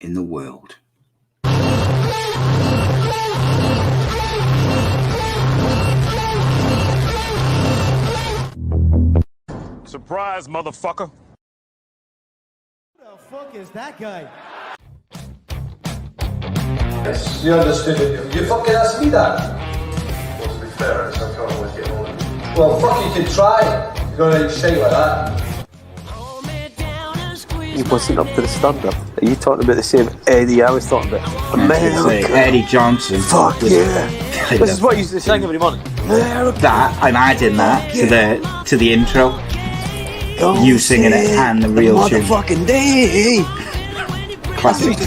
in the world. Surprise, motherfucker. Who the fuck is that guy? Yes, you understood it. You fucking asked me that. Well, to be fair, I can't always get on. Well, fuck, you could try. You're gonna shit like that. He wasn't up to the standard. Are you talking about the same Eddie I was talking about? America. Eddie Johnson. Fuck yeah. This is what you used to sing every morning. That, I'm adding that to the intro. You singing it and the real tune. Motherfucking day. Classic. You used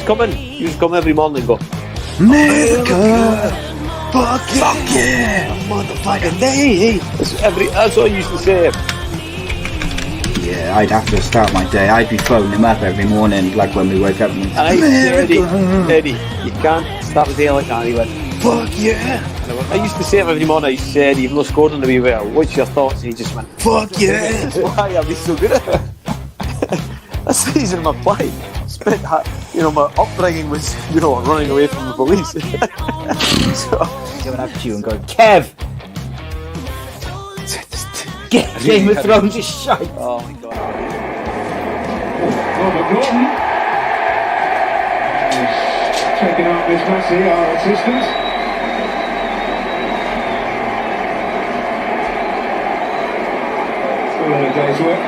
to come in. You used to come every morning and go, America. fuck yeah. Motherfucking day. That's what I used to say. Yeah, I'd have to start my day. I'd be phoning him up every morning, like when we wake up. And I say, Eddie, you can't start the day like that. He went, fuck yeah. I used to say it every morning. I used to say, Eddie, you've not scored on the wee well. What's your thoughts? And he just went, fuck yeah. That's why I'd be so good at it. That's the reason my play. Spent, my upbringing was, running away from the police. So, going up to you and going, Kev! Game of Thrones is shite. oh my god. Robert Gordon is checking out Miss Massey, our assistant. It's all in a day's work.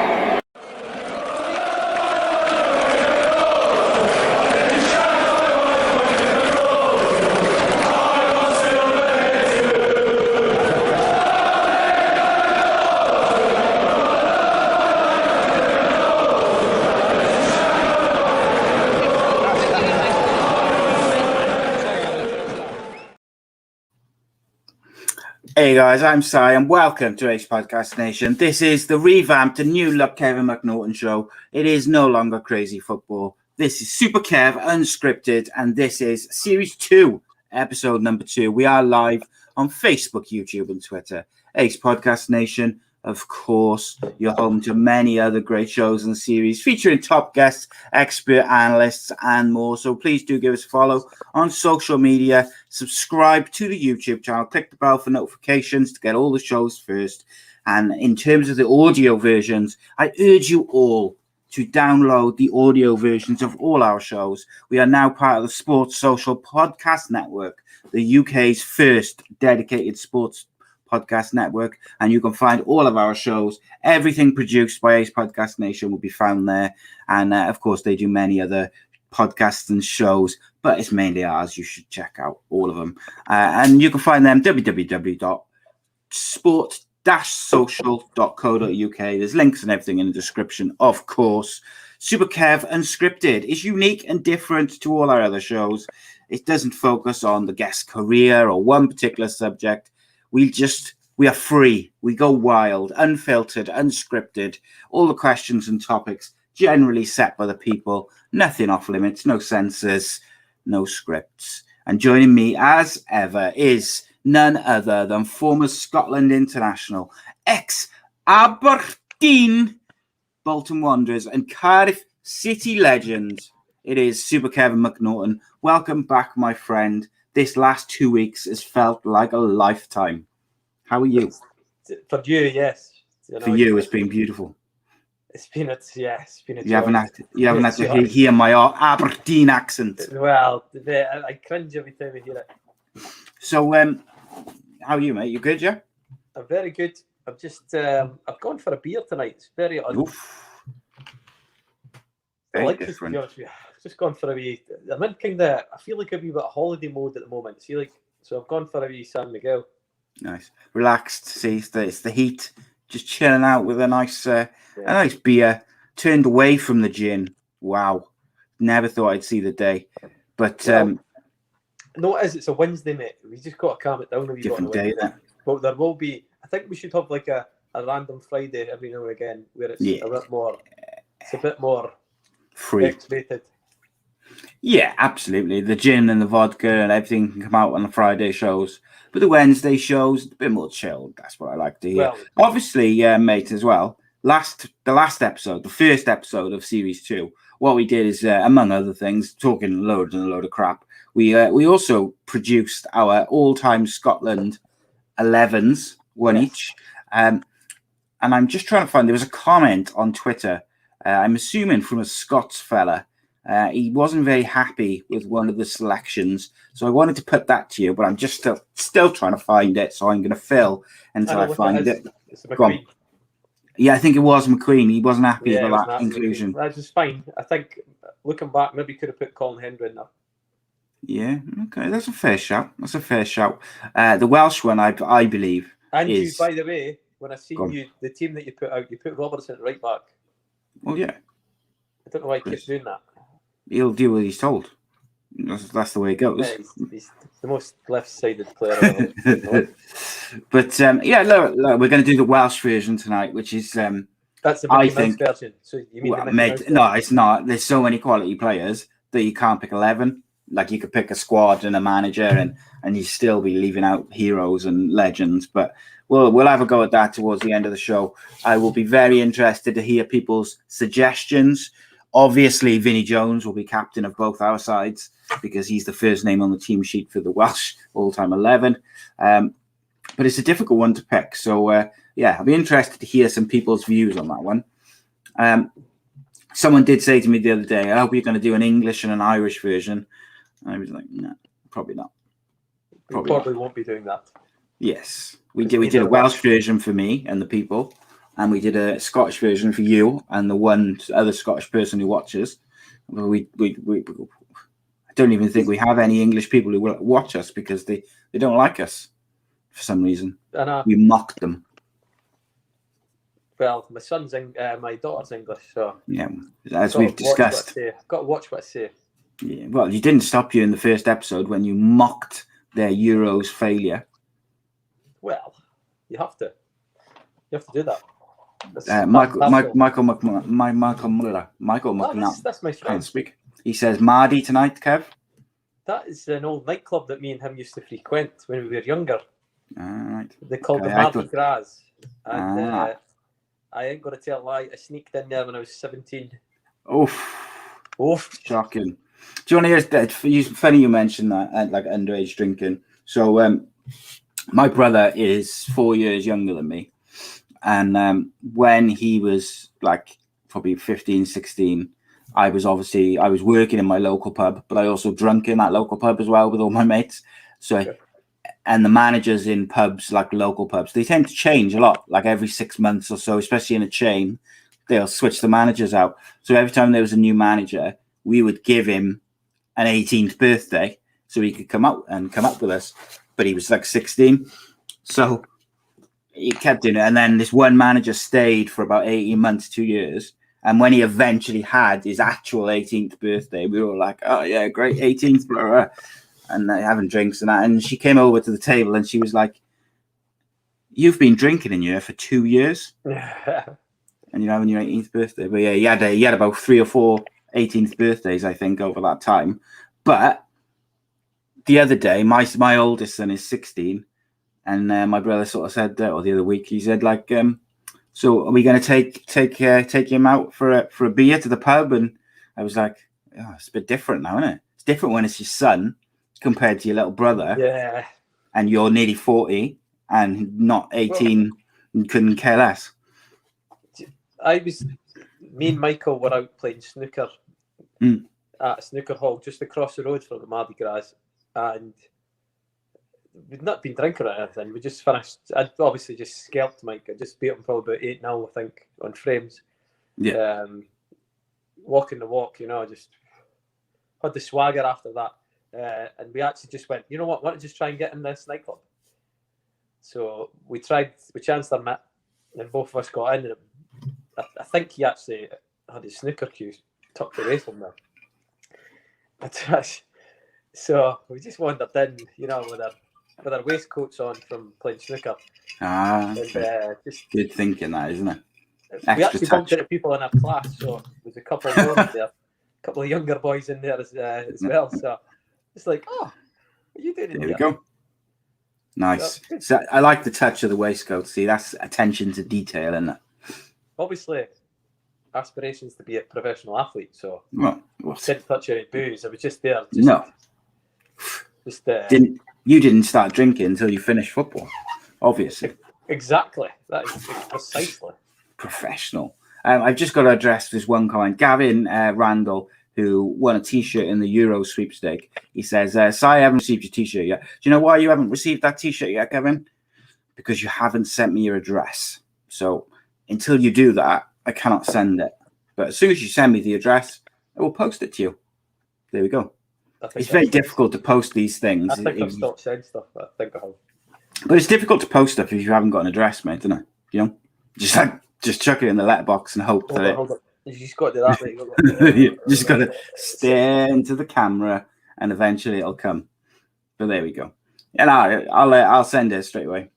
Hey guys, I'm Si and welcome to Ace Podcast Nation. This is the revamped and new look Kevin McNaughton Show. It is no longer crazy football. This is Super Kev Unscripted and this is Series 2, episode number 2. We are live on Facebook, YouTube and Twitter. Ace Podcast Nation, of course, you're home to many other great shows and series featuring top guests, expert analysts and more. So please do give us a follow on social media. Subscribe to the YouTube channel. Click the bell for notifications to get all the shows first. And in terms of the audio versions, I urge you all to download the audio versions of all our shows. We are now part of the Sports Social Podcast Network, the UK's first dedicated sports podcast network, and you can find all of our shows. Everything produced by Ace Podcast Nation will be found there. And of course, they do many other podcasts and shows, but it's mainly ours. You should check out all of them. And you can find them www.sport-social.co.uk. There's links and everything in the description, of course. Super Kev Unscripted is unique and different to all our other shows. It doesn't focus on the guest's career or one particular subject. We are free. We go wild, unfiltered, unscripted. All the questions and topics generally set by the people. Nothing off limits, no censors, no scripts. And joining me as ever is none other than former Scotland international, ex-Aberdeen, Bolton Wanderers and Cardiff City legend. It is Super Kevin McNaughton. Welcome back, my friend. This last 2 weeks has felt like a lifetime. How are you? For you, yes. For you, it's been beautiful. It's been a You haven't had to hear my Aberdeen accent. Well, I cringe every time I hear it. So, how are you, mate? You good, yeah? I'm very good. I've just I've gone for a beer tonight. It's very odd. Very I like different. This, to be honest with you. I've just gone for a wee. I'm in kind of. I feel like a wee bit of holiday mode at the moment. So I've gone for a wee San Miguel. Nice, relaxed. See, it's the heat. Just chilling out with a nice beer. Turned away from the gin. Wow, never thought I'd see the day. But no, it's a Wednesday, mate. We just got to calm it down a wee bit. Different day, then. But there will be. I think we should have like a random Friday every now and again where it's a bit more. It's a bit more free. X-rated. Yeah, absolutely. The gin and the vodka and everything can come out on the Friday shows. But the Wednesday shows, a bit more chilled. That's what I like to hear. Well, obviously, mate, as well, the last episode, the first episode of series 2, what we did is, among other things, talking loads and a load of crap, we also produced our all-time Scotland 11s, one each. And I'm just trying to find, there was a comment on Twitter, I'm assuming from a Scots fella. He wasn't very happy with one of the selections, so I wanted to put that to you, but I'm just still trying to find it, so I'm going to fill until I find it. Go on. Yeah, I think it was McQueen. He wasn't happy with that inclusion. That's just fine. I think, looking back, maybe could have put Colin Hendry in there. Yeah, okay, that's a fair shout. The Welsh one, I believe, and is... you, by the way, when I seen you, the team that you put out, you put Robertson at right back. Well, yeah. I don't know why he keeps doing that. He'll do what he's told. That's the way it goes. Yeah, he's the most left-sided player I've ever. But look, we're going to do the Welsh version tonight, which is that's the Mickey Mouse version. So you mean no, it's not. There's so many quality players that you can't pick 11. Like you could pick a squad and a manager, and you still be leaving out heroes and legends. But we'll have a go at that towards the end of the show. I will be very interested to hear people's suggestions. Obviously, Vinnie Jones will be captain of both our sides because he's the first name on the team sheet for the Welsh all-time 11. But it's a difficult one to pick. So, I'll be interested to hear some people's views on that one. Someone did say to me the other day, I hope you're going to do an English and an Irish version. And I was like, no, probably not. Probably won't be doing that. Yes. We did a Welsh version for me and the people. And we did a Scottish version for you and the one other Scottish person who watches. I don't even think we have any English people who will watch us because they don't like us for some reason. We mocked them. Well, my daughter's English, so yeah, as we've discussed, got to watch what I say. Yeah, well, you didn't stop you in the first episode when you mocked their Euros failure. Well, you have to do that. Michael McNaughton. That's my friend. Can't speak. He says Mardy tonight, Kev. That is an old nightclub that me and him used to frequent when we were younger. Right. They called the Mardi Gras. And I ain't going to tell a lie. I sneaked in there when I was 17. Oof. Shocking. Do you want to hear? Funny you mentioned that, like underage drinking. So my brother is 4 years younger than me. And when he was like probably 15, 16, I was working in my local pub, but I also drunk in that local pub as well with all my mates. So, and the managers in pubs, like local pubs, they tend to change a lot, like every 6 months or so, especially in a chain, they'll switch the managers out. So every time there was a new manager, we would give him an 18th birthday so he could come up with us. But he was like 16. So he kept doing it. And then this one manager stayed for about 18 months, 2 years. And when he eventually had his actual 18th birthday, we were like, oh, yeah, great 18th. Blah, blah. And having drinks and that. And she came over to the table and she was like, you've been drinking in here for 2 years. And you're having your 18th birthday. But yeah, he had about 3 or 4 18th birthdays, I think, over that time. But the other day, my oldest son is 16. And my brother sort of said, or the other week, he said, like, so are we going to take him out for a beer to the pub? And I was like, oh, it's a bit different now, isn't it? It's different when it's your son compared to your little brother. Yeah. And you're nearly 40 and not 18 and couldn't care less. Me and Michael were out playing snooker at a snooker hall just across the road from the Mardi Gras. And we'd not been drinking or anything. We just finished. I'd obviously just scalped Mike. I just beat him probably about 8-0, I think, on frames. Yeah. Walking the walk, just had the swagger after that. And we actually just went, you know what, why don't we just try and get in this nightclub? So we chanced our mitt, and both of us got in. And I think he actually had his snooker cues tucked away somewhere. So we just wandered in, with our waistcoats on from playing snooker. Just good thinking, that, isn't it? We actually bumped into people in our class, so there's a couple more there, a couple of younger boys in there as well. So it's like, oh, what are you doing in there? There we go. Nice. So I like the touch of the waistcoat. See, that's attention to detail, isn't it? obviously aspirations to be a professional athlete, so Well, didn't touch any booze. I was just there. no. Just You didn't start drinking until you finished football, obviously. exactly. That is precisely. Professional. I've just got to address this one comment. Gavin Randall, who won a T-shirt in the Euro sweepstake, he says, "Si, I haven't received your T-shirt yet. Do you know why you haven't received that T-shirt yet, Gavin? Because you haven't sent me your address. So until you do that, I cannot send it. But as soon as you send me the address, I will post it to you." There we go. It's very difficult to post these things. I think I've stopped saying stuff, but I think I have. But it's difficult to post stuff if you haven't got an address, mate, isn't it? You know, just chuck it in the letterbox and hope that Hold on. You just got to do that, mate. you just got to stare into the camera, and eventually it'll come. But there we go. And I'll send it straight away.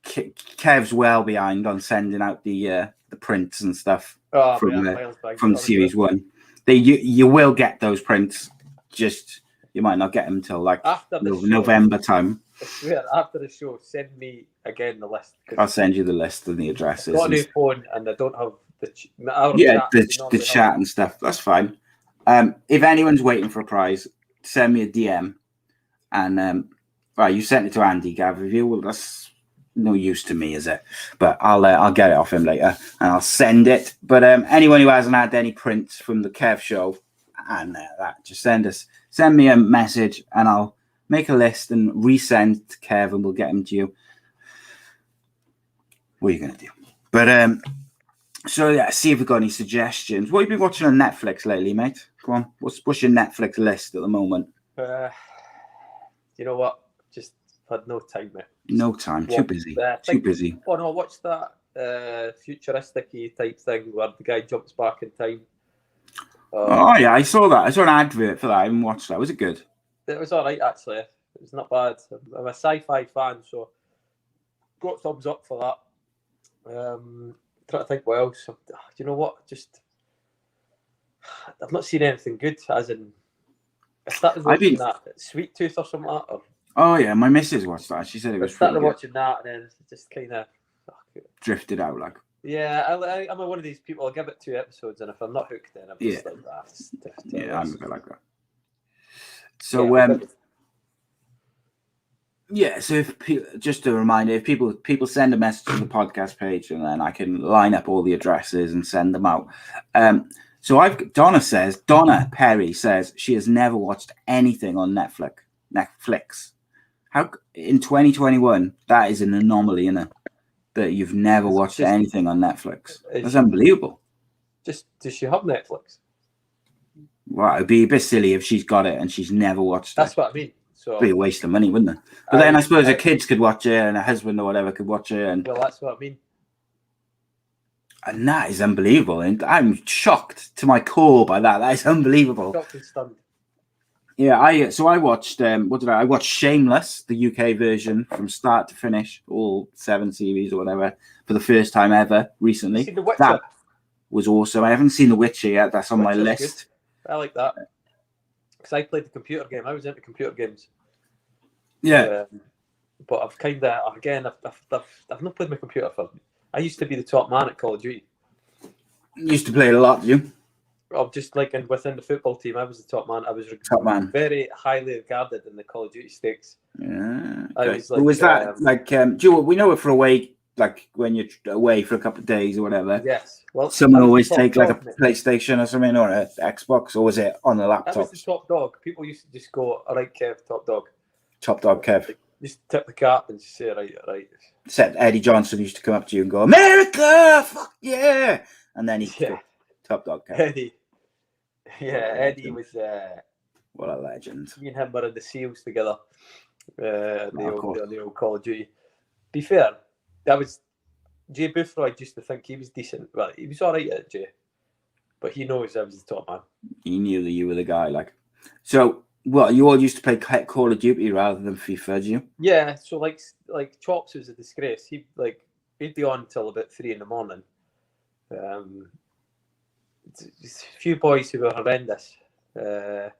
Kev's well behind on sending out the prints and stuff from Series 1. You will get those prints, just you might not get them till like after November time. I swear, after the show, send me again the list. I'll send you the list and the addresses. I've got a new phone and I don't have the chat and stuff. That's fine. If anyone's waiting for a prize, send me a DM. And right, you sent it to Andy, Gav. Well, that's no use to me, is it? But I'll get it off him later and I'll send it. But anyone who hasn't had any prints from the Kev show and that, just send me a message and I'll make a list and resend to Kev and we'll get them to you. What are you gonna do? But so yeah, see if we've got any suggestions. What have you been watching on Netflix lately, mate? Come on, what's your Netflix list at the moment? You know what? Just had no time, mate. No time. Too busy. Too busy. Oh no, I watched that futuristic-y type thing where the guy jumps back in time. Oh yeah, I saw that. I saw an advert for that. I haven't watched that. Was it good? It was all right, actually. It was not bad. I'm a sci-fi fan, so got thumbs up for that. Trying to think what else. You know what? Just I've not seen anything good. As in, I started watching that Sweet Tooth or something like that. Oh yeah, my missus watched that. She said it was. I started watching that, and then it just kind of drifted out. Like, yeah, I'm one of these people. I'll give it 2 episodes, and if I'm not hooked, then I'm just like that. Yeah, I'm a bit like that. So yeah, so if just a reminder, if people send a message to the podcast page, and then I can line up all the addresses and send them out. So Donna Perry says she has never watched anything on Netflix. How in 2021 that is an anomaly, isn't it? That you've never watched anything on Netflix. That's unbelievable. Does she have Netflix? Well, it'd be a bit silly if she's got it and she's never watched it. That's what I mean. So it'd be a waste of money, wouldn't it? But then I suppose her kids could watch it and her husband or whatever could watch it. And well, that's what I mean. And that is unbelievable. And I'm shocked to my core by that. That is unbelievable. Shocked and stunned. Yeah, I watched I watched Shameless, the UK version from start to finish, all 7 series or whatever, for the first time ever recently. The Witcher? That was awesome. I haven't seen The Witcher yet. That's on my list. Good. I like that. Because I played the computer game. I was into computer games. Yeah. But I've kind of, again, I've not played my computer for. I used to be the top man at Call of Duty. You used to play it a lot, did you? Well, just like within the football team, I was the top man. I was very highly regarded in the Call of Duty stakes. Yeah. Okay. Was that we know it for away, like when you're away for a couple of days or whatever? Yes. Well, someone always take like a PlayStation or something or an Xbox, or was it on the laptop? That was the top dog. People used to just go, all right, Kev, top dog. Top dog, Kev. Like, just tip the cap and just say, right. Except Eddie Johnson used to come up to you and go, America, fuck yeah! And then he'd go, top dog, Kev. Eddie. Yeah, Eddie was. What a legend. Me and him were in the SEALs together. The old Call of Duty. Be fair, that was Jay Boothroyd used to think he was decent. Well, he was all right at it, Jay, but he knows I was the top man. He knew that you were the guy. Like, so what? You all used to play Call of Duty rather than FIFA, did you? Yeah. So like Chops was a disgrace. He'd be on until about 3 a.m. A few boys who were horrendous. I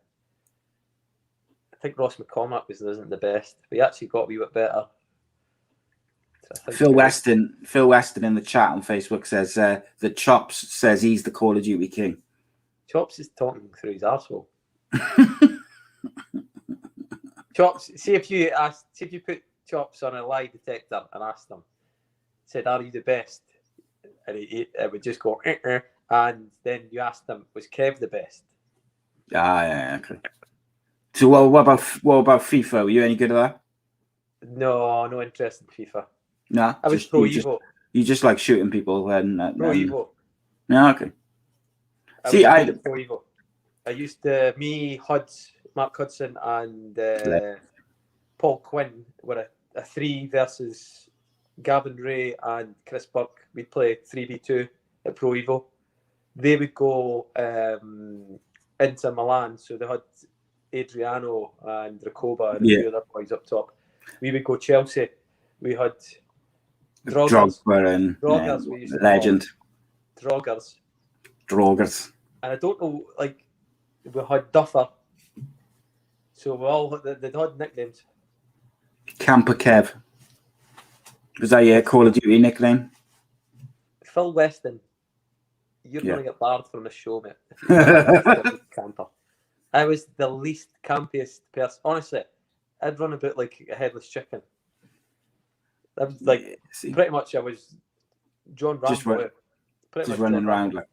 think Ross McCormack wasn't the best, but he actually got a wee bit better. Phil Weston in the chat on Facebook says that Chops says he's the Call of Duty king. Chops is talking through his arsehole. Chops, see if you put Chops on a lie detector and asked him, said, "Are you the best?" And it would just go, and then you asked him, "Was Kev the best?" Yeah, okay. So what about FIFA? Were you any good at that? No interest in FIFA. No, I was Pro Evo. You just like shooting people and Pro Evo. No, okay. I Pro Evo. I used to Mark Hudson, and Paul Quinn were a 3 versus Gavin Ray and Chris Burke. We'd play 3v2 at Pro Evo. They would go into Milan, so they had Adriano and Recoba and a few other boys up top. We would go Chelsea. We had Drogba and legend. Droggers. And I don't know, like, we had Duffer. So we all they'd had nicknames. Camper Kev. Was that your Call of Duty nickname? Phil Weston. You're going to get barred from the show, mate. Camper. I was the least campiest person. Honestly, I'd run about like a headless chicken. I was like, pretty much I was John Rambo. Just running around like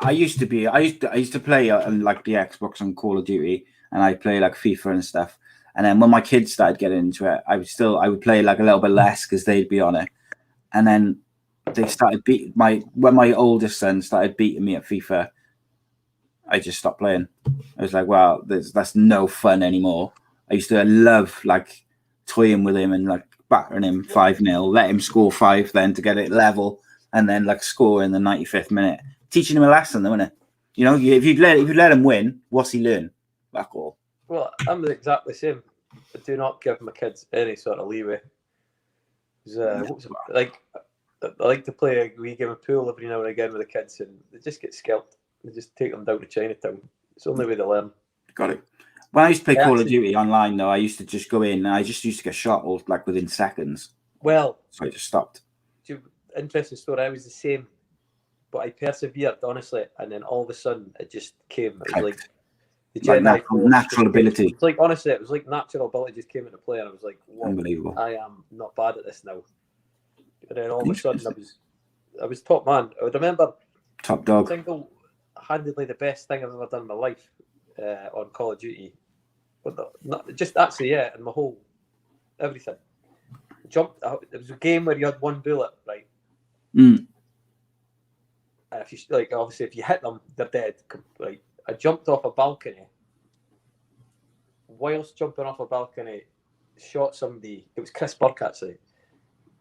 I used to play on like the Xbox on Call of Duty, and I play like FIFA and stuff. And then when my kids started getting into it, I would play like a little bit less because they'd be on it. And then they started when my oldest son started beating me at FIFA, I just stopped playing. I was like, well, that's no fun anymore. I used to love like toying with him and like battering him 5-0, let him score 5 then to get it level, and then like score in the 95th minute. Teaching him a lesson, though, isn't it? You know, if you let him win, what's he learn? That's all. Well, I'm exactly the same. I do not give my kids any sort of leeway. I like to play a wee game of pool every now and again with the kids, and they just get scalped. They just take them down to Chinatown. It's the only way to learn. Got it. When I used to play Call of Duty online, though, I used to just go in and I just used to get shot all like within seconds. Well, so I just stopped. Interesting story. I was the same, but I persevered, honestly, and then all of a sudden it just came. It was like the Jedi natural ability. It's like, honestly, it was like natural ability just came into play, and I was like, whoa, unbelievable. I am not bad at this now. And then all of a sudden I was top man. I would remember top dog. Single-handedly the best thing I've ever done in my life on Call of Duty. But not just actually, yeah, and my whole everything. It was a game where you had one bullet, right? Mm. And if you obviously if you hit them, they're dead. Right? I jumped off a balcony. Whilst jumping off a balcony, shot somebody. It was Chris Burke actually.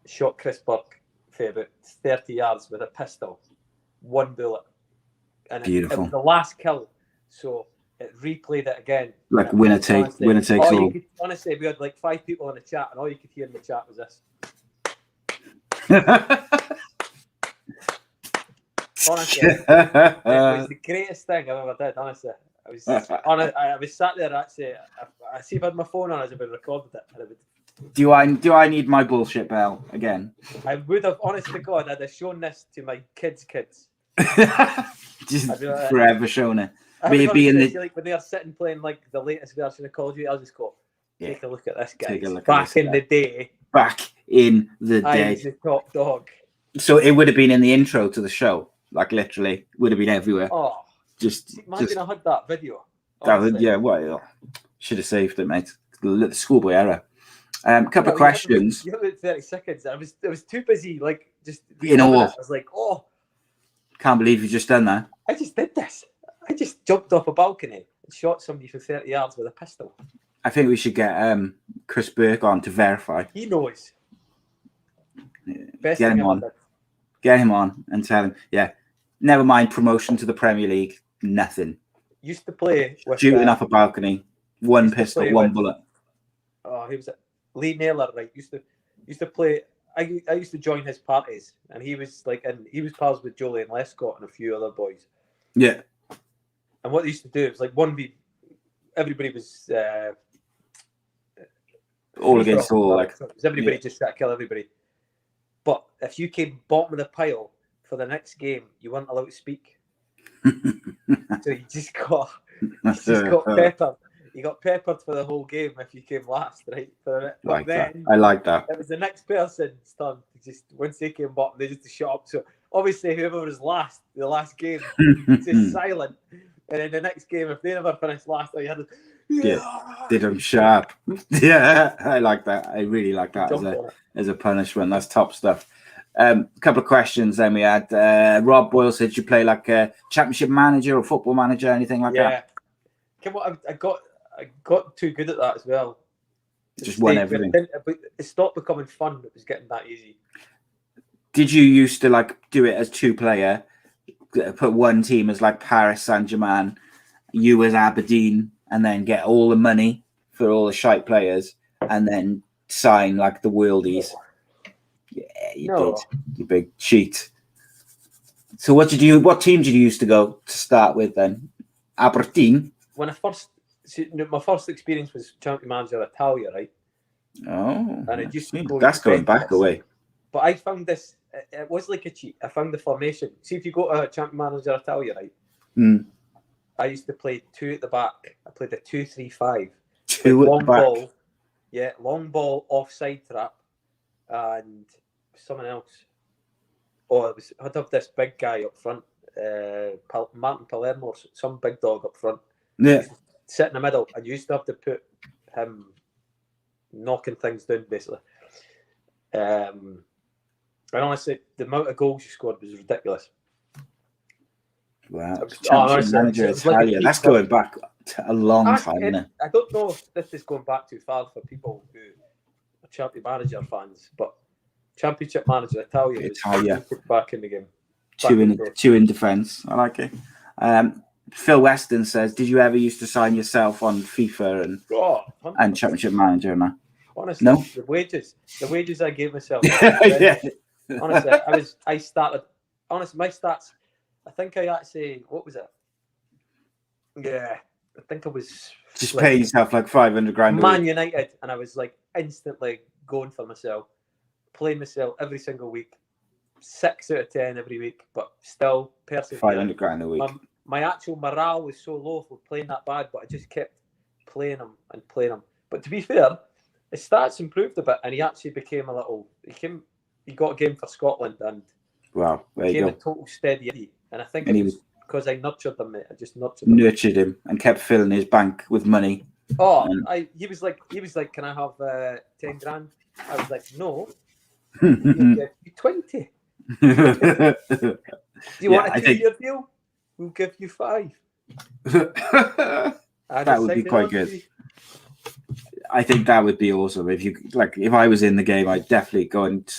Shot Chris Burke for about 30 yards with a pistol. One bullet. And it was the last kill. So it replayed it again. Like winner takes all. Honestly, we had like 5 people in the chat, and all you could hear in the chat was this. Honestly, it was the greatest thing I've ever did. Honestly, I was sat there actually. I see if I had my phone on as if I recorded it. Do I need my bullshit bell again? I would have, honest to God, I'd have shown this to my kids. Just forever showing it. Maybe like when they are sitting playing like the latest version of Call of Duty, I'll just go, take a look at this guy. Back in the day. I was the top dog. So it would have been in the intro to the show, like literally, would have been everywhere. Oh, imagine I had that video. Should have saved it, mate. The schoolboy era. Couple of questions. You had 30 seconds. I was too busy, like just in awe. I was like, oh, can't believe you just done that. I just did this. I just jumped off a balcony and shot somebody for 30 yards with a pistol. I think we should get Chris Burke on to verify. He knows. Get him on. Get him on and tell him, never mind promotion to the Premier League, nothing. Used to play with shooting off a balcony, one pistol, one bullet. Oh, he was Lee Naylor, right? Used to play. I used to join his parties, and he was pals with Julian Lescott and a few other boys. Yeah. And what they used to do was like everybody was all against all. Like, because everybody just try to kill everybody. But if you came bottom of the pile for the next game, you weren't allowed to speak. So you just got peppered. You got peppered for the whole game if you came last, right? But then I like that. It was the next person's turn. Just once they came bottom, they just shut up. So obviously, whoever was last, the last game, just silent. And then the next game, if they never finished last, you had to, did them sharp. Yeah, I like that. I really like that as a punishment. That's top stuff. A couple of questions then we had. Rob Boyle said, you play like a championship manager or football manager, anything like that? Come on, I got too good at that as well. Just won everything. It stopped becoming fun. It was getting that easy. Did you used to like do it as 2-player? Put one team as like Paris Saint-Germain, you as Aberdeen, and then get all the money for all the shite players, and then sign like the worldies. Yeah, you did. You big cheat. So what team did you used to go to start with then? Aberdeen? When my first experience was champion manager Italia, right? Oh, and it used to go that's going back away. But I found this. It was like a cheat. I found the formation. See, if you go to champion manager Italia, right? I used to play 2 at the back. I played a 2-3-5. 2 at the back. Ball, long ball, offside trap, and someone else. Oh, I'd have this big guy up front, Martin Palermo, some big dog up front. Yeah. Sit in the middle, and you used to have to put him knocking things down, basically. And honestly, the amount of goals you scored was ridiculous. Wow. Manager Italia. That's going back a long time, isn't it? I don't know if this is going back too far for people who are champion manager fans, but championship manager Italia was back in the game. Two in defence. I like it. Phil Weston says, did you ever used to sign yourself on FIFA and championship manager and that? Honestly, no? the wages I gave myself. Yeah. Honestly, I started. Honestly, my stats. I think I actually. What was it? Yeah, I think I was just paying yourself like 500 grand. Man United, and I was like instantly going for myself, playing myself every single week, 6 out of 10 every week, but still persevering. 500 grand a week. My actual morale was so low for playing that bad, but I just kept playing them and playing them. But to be fair, his stats improved a bit, and he actually became a little. He got a game for Scotland, and wow, there you became go. a total steady Eddie. And I think and it was because I nurtured him, mate. I just nurtured him and kept filling his bank with money. Oh, he was like, can I have 10 grand? I was like, no, you'll give you 20. Do you want a 2-year deal? We'll give you 5. That would be quite good. I think that would be awesome if I was in the game, I'd definitely go and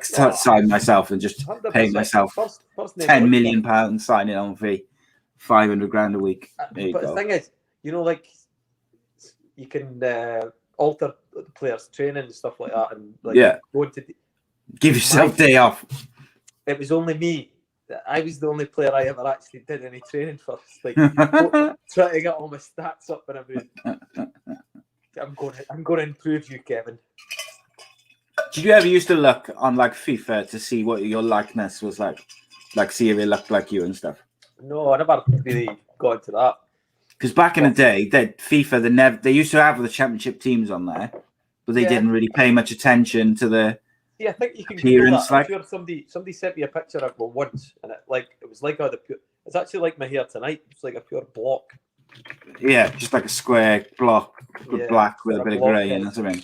sign myself and just pay myself £10 million signing on fee, 500 grand a week. The thing is, you can alter the players' training and stuff like that, and go into give yourself day off. It was only me. I was the only player I ever actually did any training for. Like trying to get all my stats up and everything. I'm going to improve you, Kevin. Did you ever used to look on FIFA to see what your likeness was like see if it looked like you and stuff? No, I never really got into that. Because back in the day, they used to have the championship teams on there, but they didn't really pay much attention to the. Yeah, I think you can appearance. I'm sure somebody sent me a picture of it once, and it was like it's actually like my hair tonight. It's like a pure block. Yeah, just like a square block with black with a bit of grey in or something.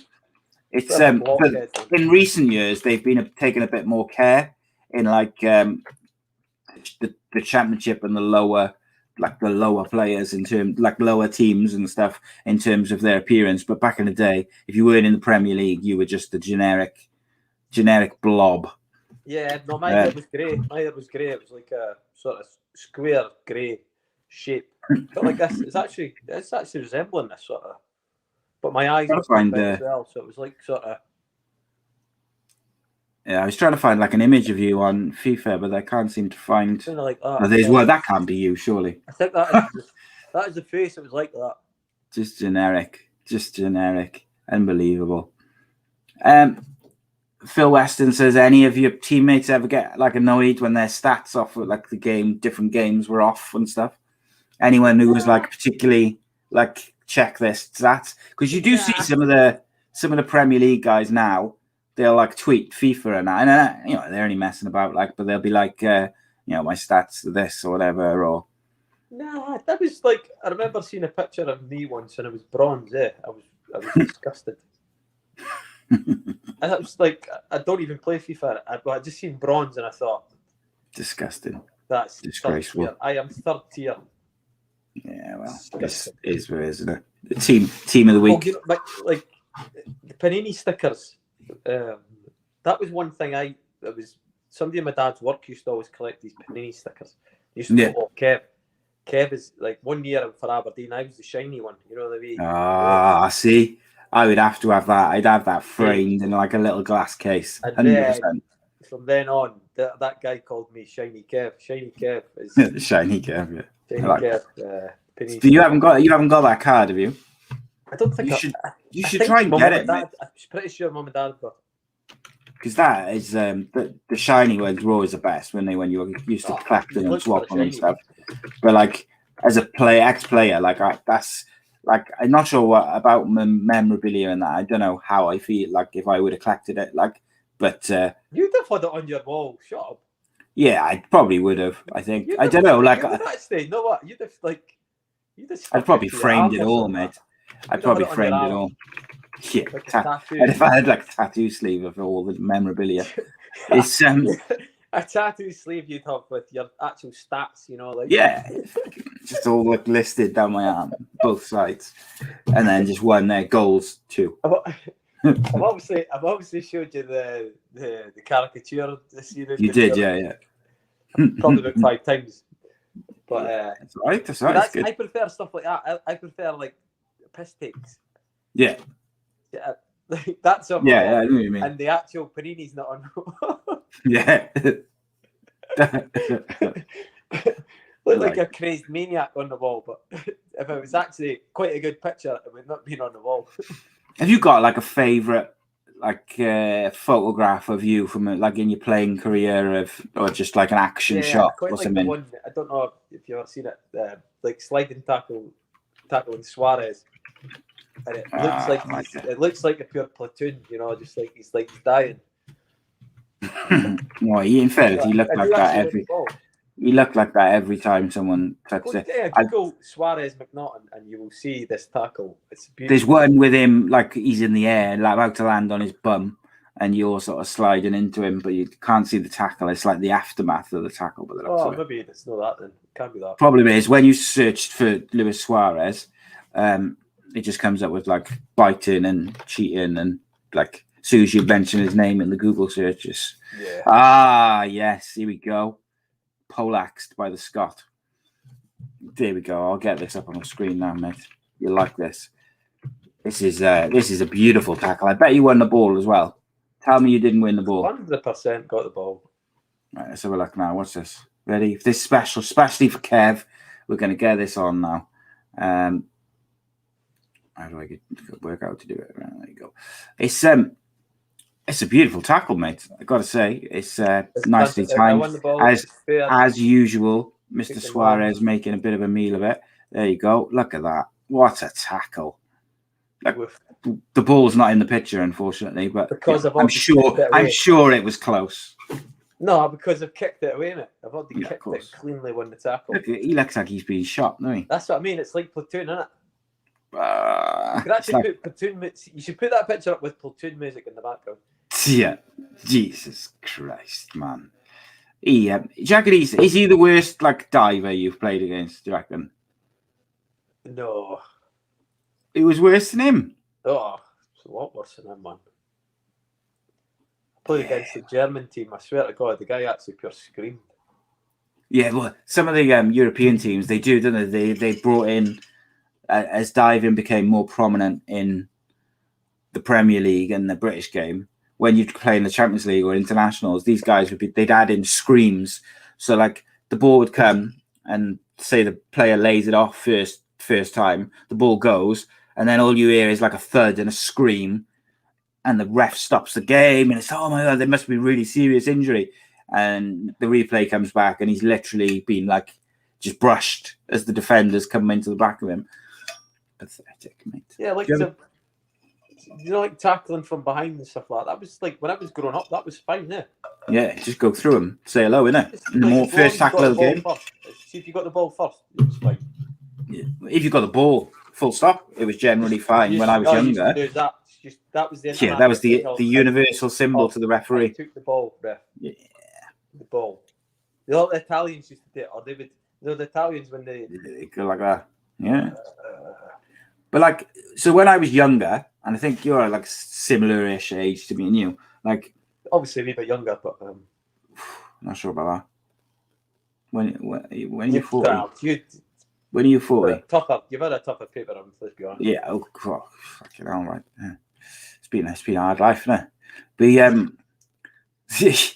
It's but in recent years they've been taking a bit more care in the championship and the lower players in terms lower teams and stuff in terms of their appearance. But back in the day, if you weren't in the Premier League, you were just a generic blob. Yeah, no, my hair was grey. It was like a sort of square grey shape. But like this, it's actually resembling this sort of. But my eyes were big as well, so it was like sort of. Yeah, I was trying to find an image of you on FIFA, but I can't seem to find. Kind of like that. That can't be you, surely. I think that is the face. It was like that. Just generic, unbelievable. Phil Weston says, any of your teammates ever get like annoyed when their stats off like different games were off and stuff? Anyone who was like particularly like check their stats? Because you do see some of the Premier League guys now, they'll like tweet FIFA and that, and they're only messing about, like, but they'll be like, my stats are this or whatever, or. Nah, that was like, I remember seeing a picture of me once and it was bronze. I was disgusted. And I was like, I don't even play FIFA. I just seen bronze and I thought, disgusting. That's disgraceful. I am third tier. Yeah, well, this is where, isn't it? The team of the week. Like the Panini stickers. That was one thing. It was somebody in my dad's work used to always collect these Panini stickers. He used to go, Kev. Kev is like, one year for Aberdeen, I was the shiny one. You know what I mean? Ah, see, I would have to have that. I'd have that framed in like a little glass case. And then, from then on, that guy called me Shiny Kev. Shiny Kev is Shiny Kev. Yeah. Shiny Kev. But you haven't got that card, have you? I don't think you should try and get it. I'm pretty sure Mum and Dad got it. Because that is the shiny ones were always the best when you used to collect them and swap them and stuff. But like as a ex-player, like that's like, I'm not sure what about memorabilia and that. I don't know how I feel like if I would have collected it, like, but you'd have had it on your wall, shut up. Yeah, I probably would have. I think I don't know. Like, actually, you know what? I'd probably framed it all, mate. I'd probably framed it all. Yeah, and if I had like a tattoo sleeve of all the memorabilia, it's a tattoo sleeve you'd have with your actual stats, like just all like listed down my arm, both sides, and then just one there, goals too. I've obviously showed you the caricature this year. You did, yeah. Probably about 5 times, but that's right. That's good. I prefer stuff like that. I prefer like piss takes. Yeah. Yeah, that's on. Yeah, I know what you mean. And the actual Panini's not on. Yeah. Look like a crazed maniac on the wall, but if it was actually quite a good picture, it would not be on the wall. Have you got like a favourite like photograph of you from like in your playing career or just like an action shot or something? One, I don't know if you've ever seen it, like sliding tackling Suarez. And it looks like a pure platoon, just like he's dying. No, in fairness, he looked like that every time someone touched it. Yeah, Google Suarez McNaughton and you will see this tackle. It's beautiful. There's one with him like he's in the air, like about to land on his bum, and you're sort of sliding into him, but you can't see the tackle. It's like the aftermath of the tackle. But maybe it's not that then. It can't be that. Probably is. When you searched for Luis Suarez, it just comes up with like biting and cheating, and like as soon as you mention his name in the Google searches. Yeah. Ah, yes, here we go. Poleaxed by the Scot. There we go. I'll get this up on the screen now, mate. You like this? This is a beautiful tackle. I bet you won the ball as well. Tell me you didn't win the ball. 100% got the ball. Right, let's have a look now. What's this? Ready? This special, especially for Kev. We're going to get this on now. How do I work out to do it? Right, there you go. It's a beautiful tackle, mate. I got to say, it's nicely timed as usual. Mr. Suarez making a bit of a meal of it. There you go. Look at that. What a tackle! Like, the ball's not in the picture, unfortunately, but because I'm sure it was close. No, because I've kicked it away, mate. I've already kicked it, cleanly won the tackle. Look, he looks like he's being shot, doesn't he? That's what I mean. It's like platoon, isn't it? You could actually put platoon. You should put that picture up with platoon music in the background. Yeah, Jesus Christ, man. Do you reckon is he the worst like diver you've played against? Do you reckon? No. It was worse than him. Oh, it's a lot worse than him, man. I played against the German team. I swear to God, the guy actually pure screamed. Yeah, well, some of the European teams they do, don't they? They brought in as diving became more prominent in the Premier League and the British game. When you'd play in the Champions League or internationals, these guys they'd add in screams. So like the ball would come and say the player lays it off first time, the ball goes, and then all you hear is like a thud and a scream. and the ref stops the game, and it's, oh my God, there must be really serious injury. And the replay comes back, and he's literally been like just brushed as the defenders come into the back of him. Pathetic, mate. Yeah, like like tackling from behind and stuff like that. That was like when I was growing up, that was fine, yeah. Yeah, just go through him, say hello, innit? And the Like, more first tackle of the game. See if you got the ball first, it was fine. Yeah. If you got the ball, full stop, it was generally fine when I was younger. That was the That was the universal symbol to the referee. I took the ball, ref. Yeah. The ball. The Italians used to do it, or the Italians when they go like that. Yeah. But like, so when I was younger, and I think you're like similar-ish age to me and you, like obviously a wee bit younger, but not sure about that. When you're 40, when are you 40? You've had a tougher paper, let's be honest. Yeah, oh, fucking hell, right. Yeah. It's been a hard life, isn't it? But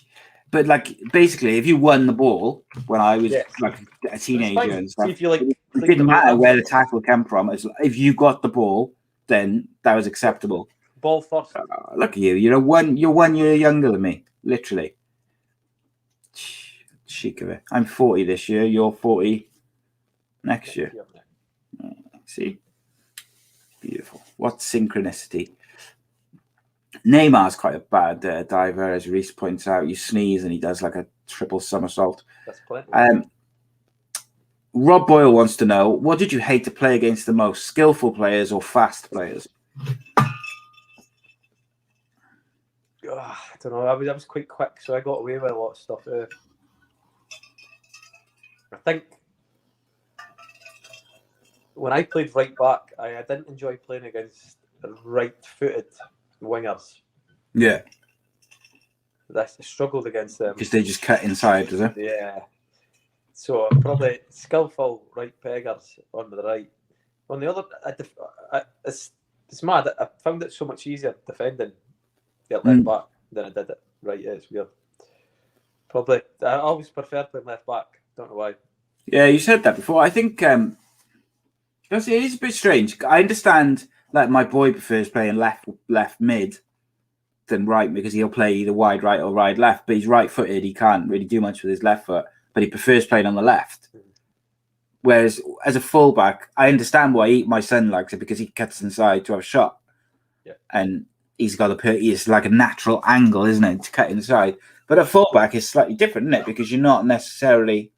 but like basically, if you won the ball when I was like a teenager and stuff, if you, like, it didn't matter where the tackle came from. If you got the ball, then that was acceptable. Ball first. Look at you. You're 1 year younger than me, literally. Chic of it. I'm 40 this year. You're 40 next year. See? Beautiful. What synchronicity. Neymar's quite a bad diver, as Reese points out. You sneeze and he does like a triple somersault. That's plenty. Rob Boyle wants to know, what did you hate to play against the most? Skillful players or fast players? I don't know. I was quite quick, so I got away with a lot of stuff. I think when I played right back, I didn't enjoy playing against right-footed wingers. Yeah. I struggled against them. Because they just cut inside, does it? Yeah. So probably skillful right peggers on the right. On the other, it's mad. I found it so much easier defending at left back than I did it right. It's weird. Probably, I always prefer playing left back. Don't know why. Yeah, you said that before. I think it is a bit strange. I understand that my boy prefers playing left mid than right because he'll play either wide right or wide left. But he's right-footed. He can't really do much with his left foot. But he prefers playing on the left. Whereas as a fullback, I understand why my son likes it because he cuts inside to have a shot. Yeah. And he's got it's like a natural angle, isn't it, to cut inside. But a fullback is slightly different, isn't it? Because you're not necessarily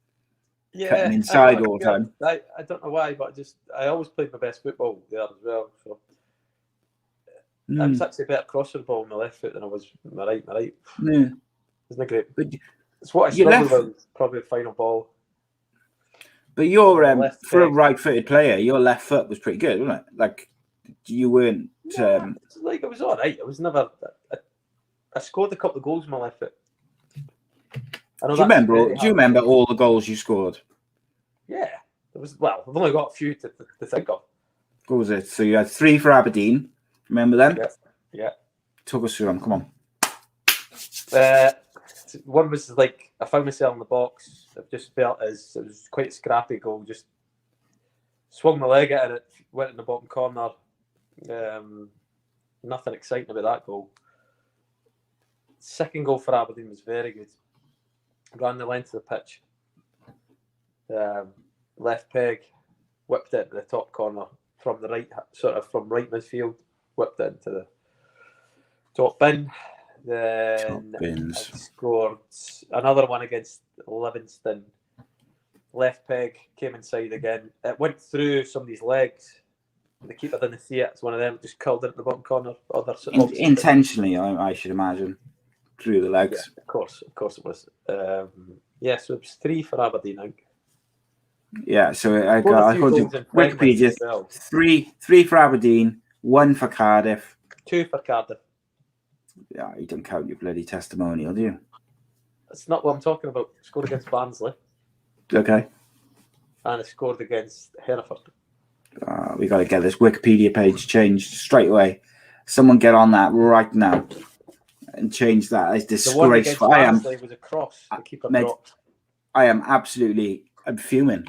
cutting inside all the time. I don't know why, but I always played my best football there as well. So I was actually better crossing the ball on my left foot than I was my right. Yeah. Isn't it great? But it's what I struggle with, probably the final ball. But your for a right-footed player, your left foot was pretty good, wasn't it? Like you weren't. Like it was all right. I was never. I scored a couple of goals with my left foot. Do you remember all the goals you scored? Yeah, it was. Well, I've only got a few to think of. What was it? So you had 3 for Aberdeen. Remember them? Yeah. Talk us through them. Come on. One was like I found myself in the box. I just felt it was quite a scrappy goal. Just swung my leg at it, went in the bottom corner. Nothing exciting about that goal. Second goal for Aberdeen was very good. Ran the length of the pitch. Left peg, whipped it to the top corner from the right, sort of from right midfield, whipped it into the top bin. Then I scored another one against Livingston. Left peg, came inside again. It went through somebody's legs. The keeper didn't see it. It's one of them, just curled it in the bottom corner. Intentionally, I should imagine, through the legs. Yeah, of course it was. So it was 3 for Aberdeen, I think. Yeah, so I got to Wikipedia. Well. 3 for Aberdeen, 1 for Cardiff. 2 for Cardiff. Yeah, you don't count your bloody testimonial, do you? That's not what I'm talking about. I scored against Barnsley. Okay. And I scored against Hereford. We got to get this Wikipedia page changed straight away. Someone get on that right now and change that. It's disgraceful. Was a cross. The keeper dropped. I'm fuming.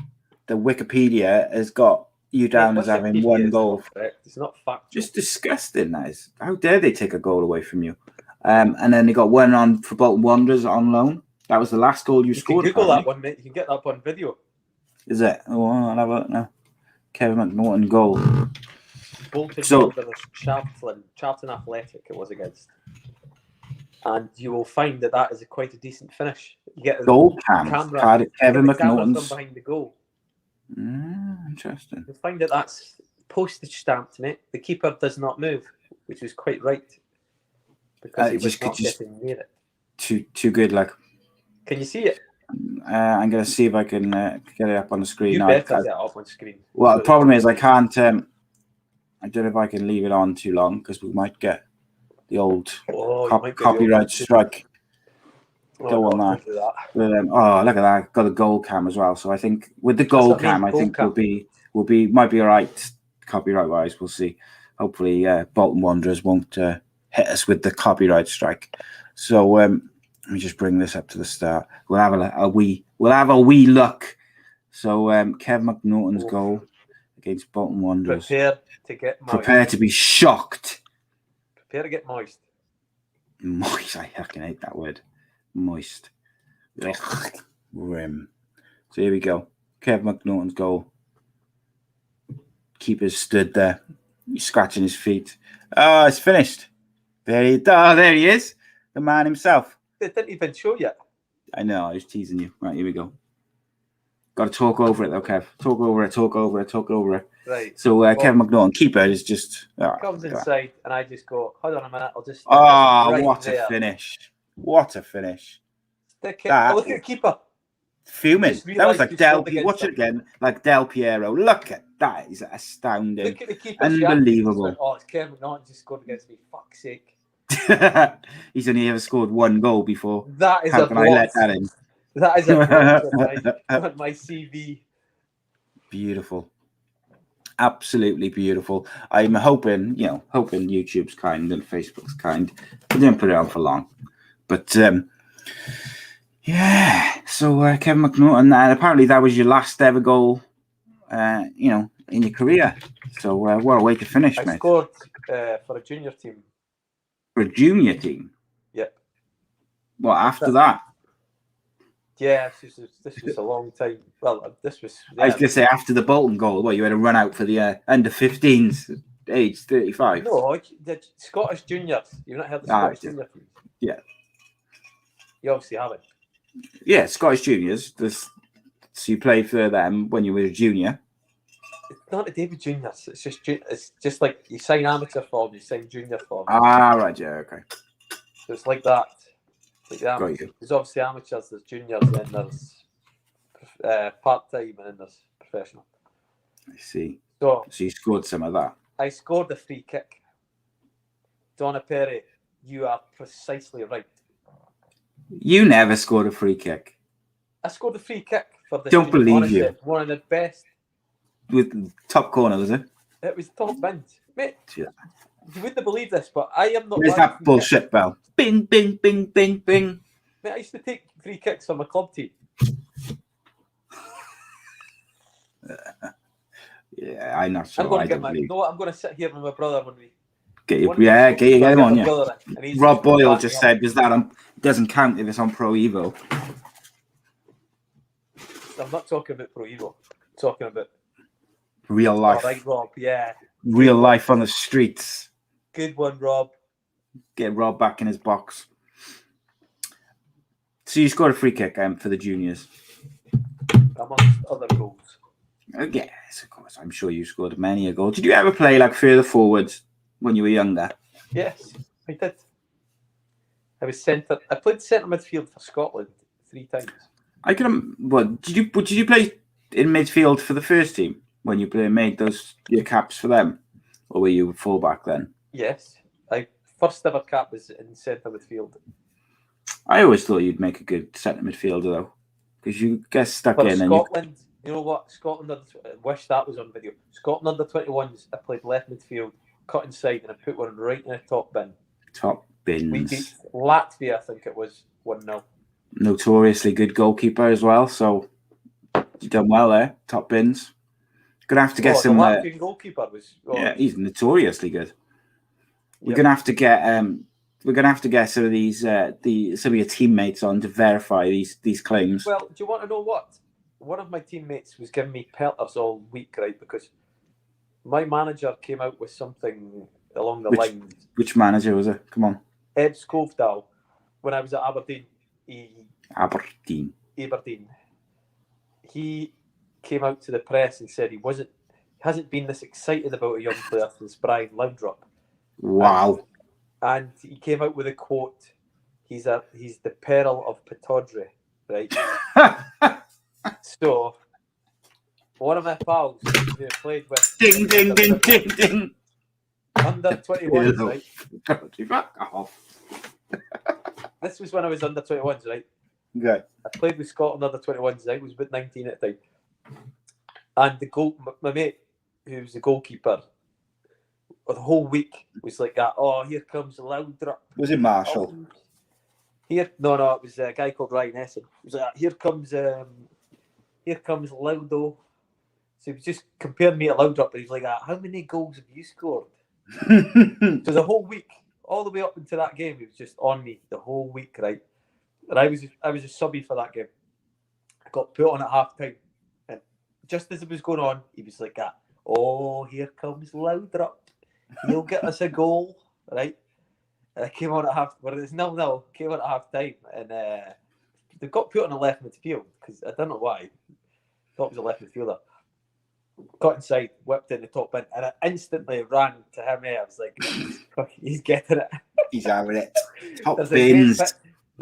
The Wikipedia has got you down as having one goal. It's not factual. Just disgusting, that is. How dare they take a goal away from you? And then they got one on for Bolton Wanderers on loan. That was the last goal you scored. You can Google that one, mate. You can get that up on video. Is it? Oh, I'll have a look now. Kevin McNaughton goal. Bolton Wanderers, Charlton Athletic it was against. And you will find that is quite a decent finish. You get goal camera. Kevin McNaughton's behind the goal. Interesting. You'll find that's postage stamped, mate. The keeper does not move, which is quite right. Because he was not getting near it. Too good, like. Can you see it? I'm going to see if I can get it up on the screen. You better get it up on screen. Well, the problem is I can't. I don't know if I can leave it on too long because we might get the old copyright strike. Go on that. But, look at that! Got a goal cam as well. So I think with the goal cam, I think might be all right copyright wise. We'll see. Hopefully, Bolton Wanderers won't hit us with the copyright strike. So let me just bring this up to the start. We'll have a wee look. So Kev McNaughton's goal against Bolton Wanderers. Prepare to be shocked. Prepare to get moist. Moist. I fucking hate that word. Moist. Rim. So here we go. Kev McNaughton's goal. Keeper's stood there. He's scratching his feet. Oh, it's finished. There he is. The man himself. They didn't even show yet. I know, I was teasing you. Right, here we go. Got to talk over it though, Kev. Talk over it. Right. So Kevin McNaughton, keeper, is just... comes inside and I just go, hold on a minute, I'll just... what a finish. What a finish. Look at the keeper. Fuming. That was like watch it again, like Del Piero. Look at that. Is astounding. Look at the keeper. Unbelievable. It's Kevin McNaughton just scored against me. Fuck's sake. He's only ever scored one goal before. That is How can I let that in? That is on my CV. Beautiful. Absolutely beautiful. I'm hoping YouTube's kind and Facebook's kind. I didn't put it on for long. But yeah. So Kevin McNaughton, and apparently that was your last ever goal in your career. So what a way to finish, mate. I scored for a junior team. For a junior team? Yep. What, after that? Yeah, this was a long time. Well, this was... Yeah. I was going to say after the Bolton goal, you had a run out for the under-15s, age 35? No, the Scottish juniors. You've not heard the Scottish junior teams? Yeah. You obviously haven't. Yeah, Scottish juniors. So you played for them when you were a junior? It's not a David Juniors. It's just like you sign amateur form, you sign junior form. Right, yeah, okay. So it's like that. Like there's obviously amateurs, there's juniors, then there's part-time, and then there's professional. I see. So you scored some of that? I scored the free kick. Donna Perry, you are precisely right. You never scored a free kick. I scored a free kick for the... Don't believe you. One of the best. With top corner, was it? It was top bins. Mate, you wouldn't believe this, but I am not... Where's that bullshit bell? Bing, bing, bing, bing, bing. Mate, I used to take free kicks from my club team. Yeah, I'm not sure. I'm going to you know what? I'm going to sit here with my brother when we... Get him on, yeah. Rob Boyle just said, doesn't count if it's on Pro Evo. I'm not talking about Pro Evo. I'm talking about... Real life. All right, Rob, yeah. Real life on the streets. Good one, Rob. Get Rob back in his box. So you scored a free kick for the juniors. Amongst other goals. Yes, of course. I'm sure you scored many a goal. Did you ever play like further forwards when you were younger? Yes, I did. I played centre midfield for Scotland 3 times. Did you play in midfield for the first team when you made your caps for them, or were you fullback then? Yes, first ever cap was in centre midfield. I always thought you'd make a good centre midfielder though, because you get stuck for in. Scotland, you know what? Scotland. I wish that was on video. Scotland under 21s. I played left midfield, cut inside, and I put one right in the top bin. Top bins. We beat Latvia, I think it was 1-0. Notoriously good goalkeeper as well, so you've done well there. Top bins. Gonna have to get The some. Latvian goalkeeper was. Yeah, he's notoriously good. We're gonna have to get. We're gonna have to get some of these. Some of your teammates on to verify these claims. Well, do you want to know what? One of my teammates was giving me pelters all week, right? Because my manager came out with something along the lines. Which manager was it? Come on. Ed Scovdale, when I was at Aberdeen. Aberdeen. He came out to the press and said he hasn't been this excited about a young player since Brian Laudrup. Wow. And he came out with a quote. He's the peril of Pittodrie, right? So one of my pals who I played with ding ding under 21s, right? Fuck off. This was when I was under 21s, right? Okay. I played with Scotland under 21s. I was about 19 at the time. And my mate, who was the goalkeeper, the whole week was like that. Oh, here comes Laudrup. Was it Marshall? No, it was a guy called Ryan Essen. He was like, here comes Laudo. So he was just comparing me to Laudrup, but he's like, how many goals have you scored? So the whole week, all the way up into that game, he was just on me the whole week, right? And I was a subby for that game. I got put on at half time, and just as it was going on, he was like that. Oh, here comes Laudrup. He'll get us a goal, right? And I came on at half. Well, it's 0-0. Came on at half time, and they got put on the left midfield because I don't know why. Thought it was a left midfielder. Got inside, whipped in the top bin, and I instantly ran to him. I was like, he's getting it. He's having it. Top There's bins.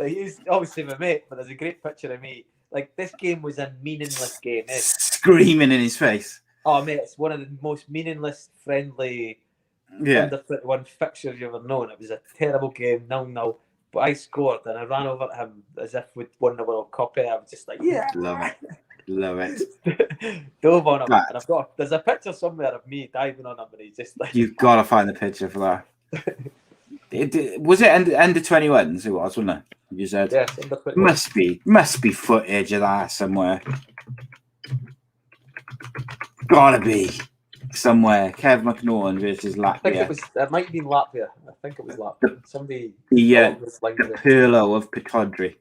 He's obviously my mate, but there's a great picture of me. Like, this game was a meaningless game. Screaming in his face. Oh, mate, it's one of the most meaningless, friendly under 21 fixtures you've ever known. It was a terrible game, 0-0. But I scored, and I ran over to him as if we'd won the World Cup. I was just like, yeah. Love it. Dove on him. And there's a picture somewhere of me diving on him, and he's just like... You've got to find the picture for that. Was it under 21s? It was, wasn't it? You said. Yes, under 21. Must be footage of that somewhere. Gotta be somewhere. Kev McNaughton versus Latvia. I think it might have been Latvia. I think it was Latvia. Somebody. The Pirlo of Pittodrie.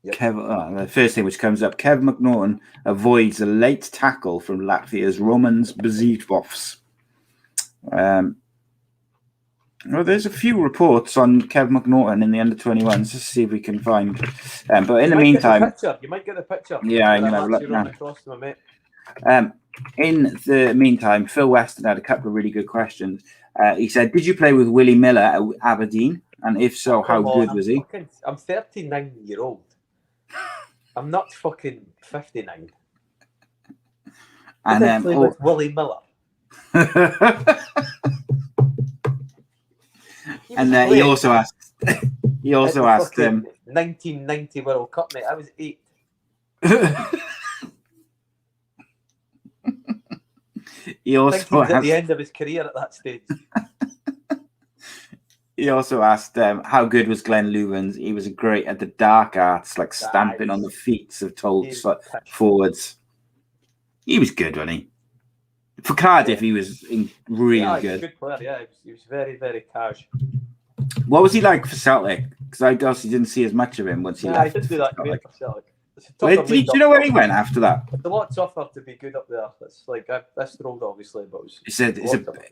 Yep. The first thing which comes up: Kevin McNaughton avoids a late tackle from Latvia's Romans Bezitovs. Well, there's a few reports on Kevin McNaughton in the under-21s. Just see if we can find. But in the meantime, you might get the picture. Yeah, I'm gonna have a look now. In the meantime, Phil Weston had a couple of really good questions. He said, "Did you play with Willie Miller at Aberdeen? And if so, how good was he?" I'm 39-year-old. I'm not fucking 59. And then with Willie Miller. And he also asked. He also asked him. 1990 World Cup, mate. I was 8. He also asked, at the end of his career at that stage. He also asked how good was Glenn Lewins. He was great at the dark arts, like stamping on the feet of forwards. He was good, wasn't he? For Cardiff, he was really good. Good player, yeah. He was very, very cash. What was he like for Celtic? Because I guess he didn't see as much of him once he left. I didn't do that great for Celtic. Do you know where he went after that? It's a lot tougher to be good up there. It's like I struggled, obviously, but the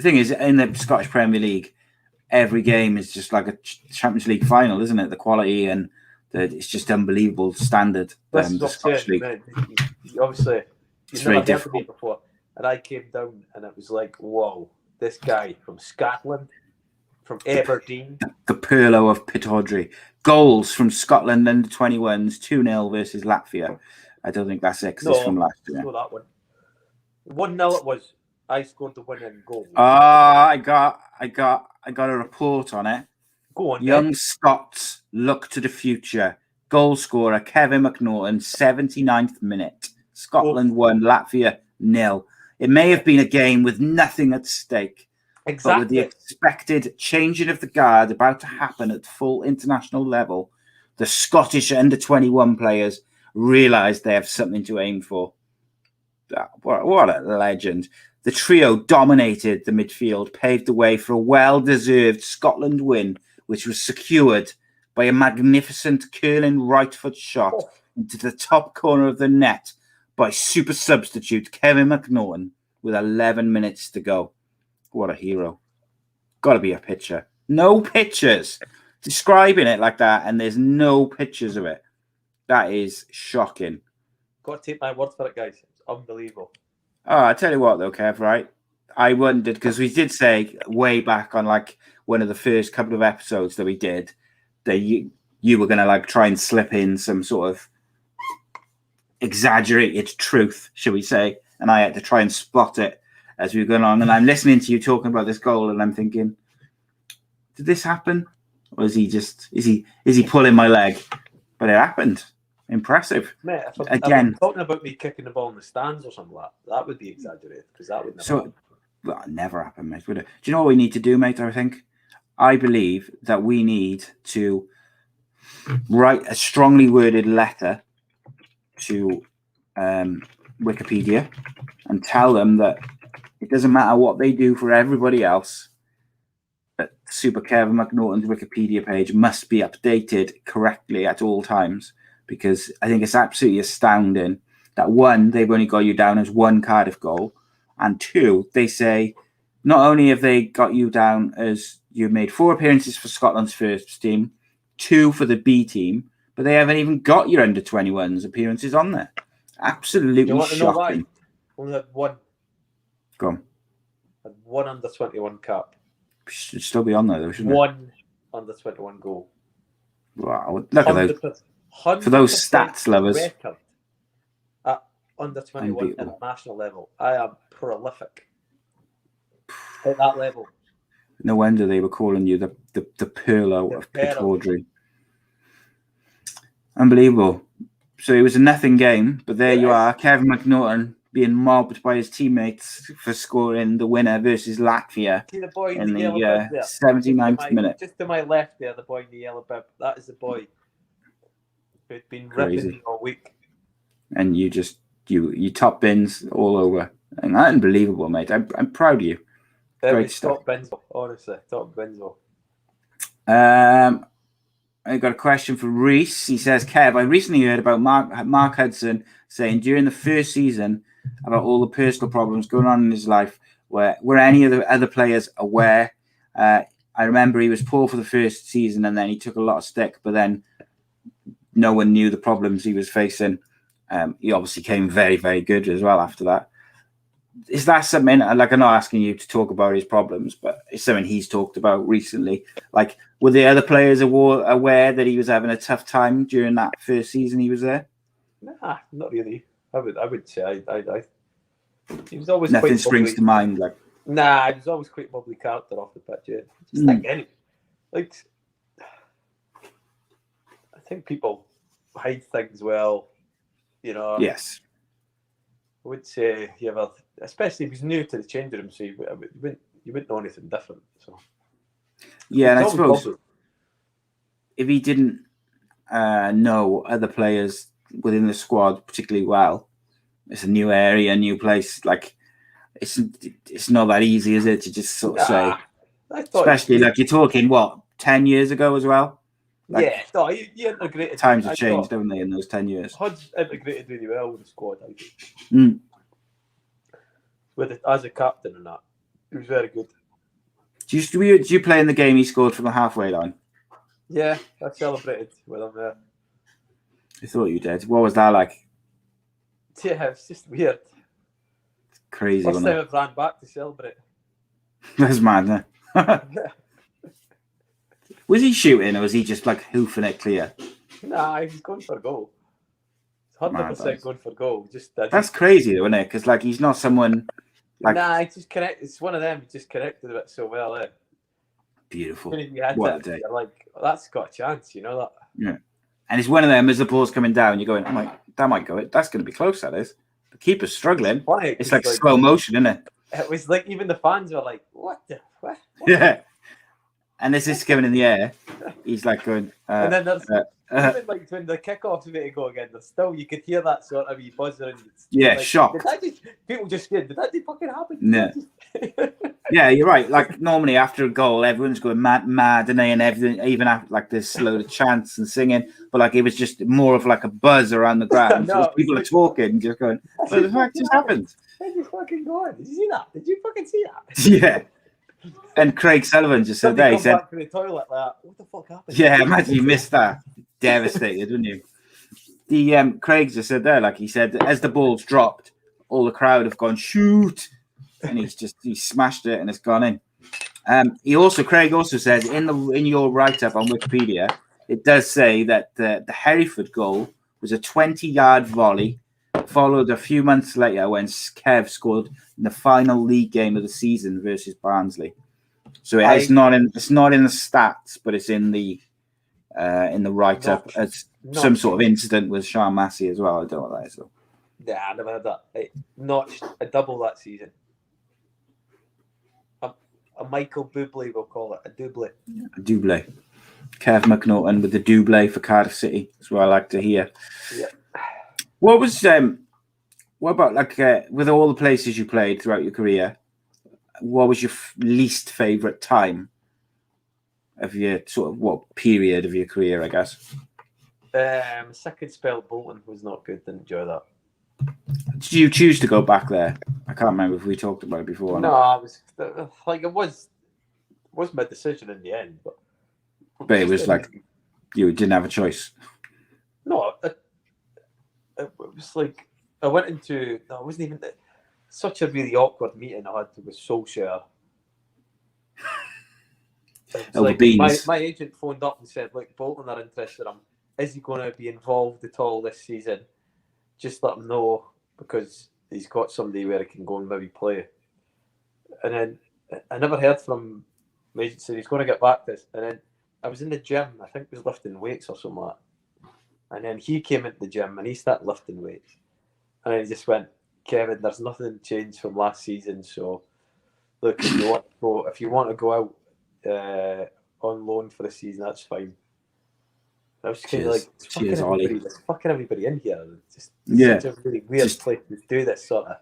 thing is, in the Scottish Premier League, every game is just like a Champions League final, isn't it? The quality and it's just unbelievable standard. The Scottish League. Man, obviously, it's very difficult before. And I came down and it was like, whoa, this guy from Scotland, from Aberdeen. The Pirlo of Pittodrie. Goals from Scotland under 21s, 2-0 versus Latvia. I don't think that's it because it's from last year. No, that one. 1-0 it was. I scored the winning goal. I got a report on it. Go on. Young Scots look to the future. Goal scorer Kevin McNaughton, 79th minute. Scotland won, Latvia 0. It may have been a game with nothing at stake. Exactly. But with the expected changing of the guard about to happen at full international level, the Scottish under-21 players realised they have something to aim for. What a legend. The trio dominated the midfield, paved the way for a well-deserved Scotland win, which was secured by a magnificent curling right foot shot into the top corner of the net by super substitute Kevin McNaughton with 11 minutes to go. What a hero. Got to be a picture. No pictures. Describing it like that, and there's no pictures of it. That is shocking. Got to take my word for it, guys. It's unbelievable. Oh, I tell you what, though, Kev, right? I wondered, because we did say way back on like one of the first couple of episodes that we did that you were going to like try and slip in some sort of exaggerated truth, shall we say, and I had to try and spot it as we were going on. And I'm listening to you talking about this goal, and I'm thinking, did this happen? Or is he pulling my leg? But it happened. Impressive. Mate, if Again, talking about me kicking the ball in the stands or something like that, that would be exaggerated, because that would never happen. Well, never happen, mate. Would it? Do you know what we need to do, mate? I believe that we need to write a strongly worded letter to Wikipedia and tell them that it doesn't matter what they do for everybody else, that Super Kev McNaughton's Wikipedia page must be updated correctly at all times, because I think it's absolutely astounding that, one, they've only got you down as one Cardiff goal, and two, they say not only have they got you down as you made 4 appearances for Scotland's first team, 2 for the B team, but they haven't even got your under-21s appearances on there. Absolutely you want to know why? shocking. Only had one. Go on. Had one under-21 cap. Should still be on there, though, shouldn't it? One under-21 goal. Wow. Look at those. For those stats lovers. Record at under-21 international level. I am prolific at that level. No wonder they were calling you the Perlo of Pittordry. Unbelievable. So it was a nothing game, but there you are, Kevin McNaughton being mobbed by his teammates for scoring the winner versus Latvia in the 79th minute. Just to my left there, the boy in the yellow bib. That is the boy who'd been ripping me all week. And you top bins all over. And that's unbelievable, mate. I'm proud of you. Great stuff. Top Benzo, honestly, top Benzo. I got a question for Reese. He says, Kev, I recently heard about Mark Hudson saying during the first season about all the personal problems going on in his life. Were any of the other players aware? I remember he was poor for the first season, and then he took a lot of stick, but then no one knew the problems he was facing. He obviously came very, very good as well after that. Is that something, like, I'm not asking you to talk about his problems, but it's something he's talked about recently? Like, were the other players aware that he was having a tough time during that first season he was there? Nah, not really. I would say I he was always nothing quite springs bubbly. to mind. Like, nah, he was always quite bubbly character off the pitch. Yeah. Just like any, like, I think people hide things well, you know. Yes. I would say especially if he's new to the changing room, so you wouldn't know anything different. So yeah, and I suppose if he didn't know other players within the squad particularly well, it's a new area, a new place. Like, it's not that easy, is it, to just sort of say? Especially like you're talking 10 years ago as well. Like, yeah, no, he integrated. Times have changed, haven't they, in those 10 years? Hud's integrated really well with the squad, I think. As a captain and that, he was very good. Did you play in the game he scored from the halfway line? Yeah, I celebrated with him there. I thought you did. What was that like? Yeah, it's just weird. It's crazy. First time I ran back to celebrate. That's mad, huh? Was he shooting, or was he just like hoofing it clear? Nah, he was going for goal. 100% going for goal. That's crazy, though, isn't it? Because like he's not someone. Like, nah, he just connect. It's one of them. He just connected it so well. Eh? Beautiful. What a day! You're like, that's got a chance, you know that. Yeah, and it's one of them. As the ball's coming down, you're going, that might go. That's going to be close. That is. The keeper's struggling. It's like slow motion, isn't it? It was like even the fans were like, "What the what?" Yeah. And as it's going in the air, he's like going. And then Even like when the kickoff's about to go again, there's still you could hear that sort of wee buzzer. Yeah, like, shock. People just scared. Did that fucking happen? No. Yeah, you're right. Like normally after a goal, everyone's going mad, and everything, even after like there's load of chants and singing. But like it was just more of like a buzz around the ground. No, so people are talking, just going, "What the fuck just happened?" Where's this fucking going? Did you see that? Did you fucking see that? Yeah. And Craig Sullivan just said that. He said, back to the toilet like, what the fuck happened? "Yeah, imagine you missed that. Devastated, wouldn't you?" The Craig just said there, like he said, as the ball's dropped, all the crowd have gone shoot, and he smashed it and it's gone in. Craig also said in your write up on Wikipedia, it does say that the Hereford goal was a 20-yard volley, followed a few months later when Kev scored in the final league game of the season versus Barnsley. So it's not in the stats, but it's in the write up as some sort of incident with Sean Massey as well. I don't know what that is. So. Yeah, I never had that. Notched a double that season. A Michael Bublé, we'll call it. A double. A double. Kev McNaughton with the double for Cardiff City. That's what I like to hear. Yeah. What about like with all the places you played throughout your career? What was your least favourite time of your what period of your career? I guess. Second spell at Bolton was not good. Didn't enjoy that. Did you choose to go back there? I can't remember if we talked about it before. No, it was my decision in the end, but it was like you didn't have a choice. No, it was like I went into. No, it wasn't even such a really awkward meeting I had with Solskjaer. Like my agent phoned up and said, "Look, Bolton are interested in him. Is he going to be involved at all this season? Just let him know because he's got somebody where he can go and maybe play." And then I never heard from my agent. Said he's going to get back to this. And then I was in the gym. I think he was lifting weights or something like that. And then he came into the gym and he started lifting weights. And he just went, "Kevin, there's nothing changed from last season. So look, if you want to go out on loan for the season, that's fine." I was kind of like, there's fucking everybody in here. It's such a really weird place to do this sort of.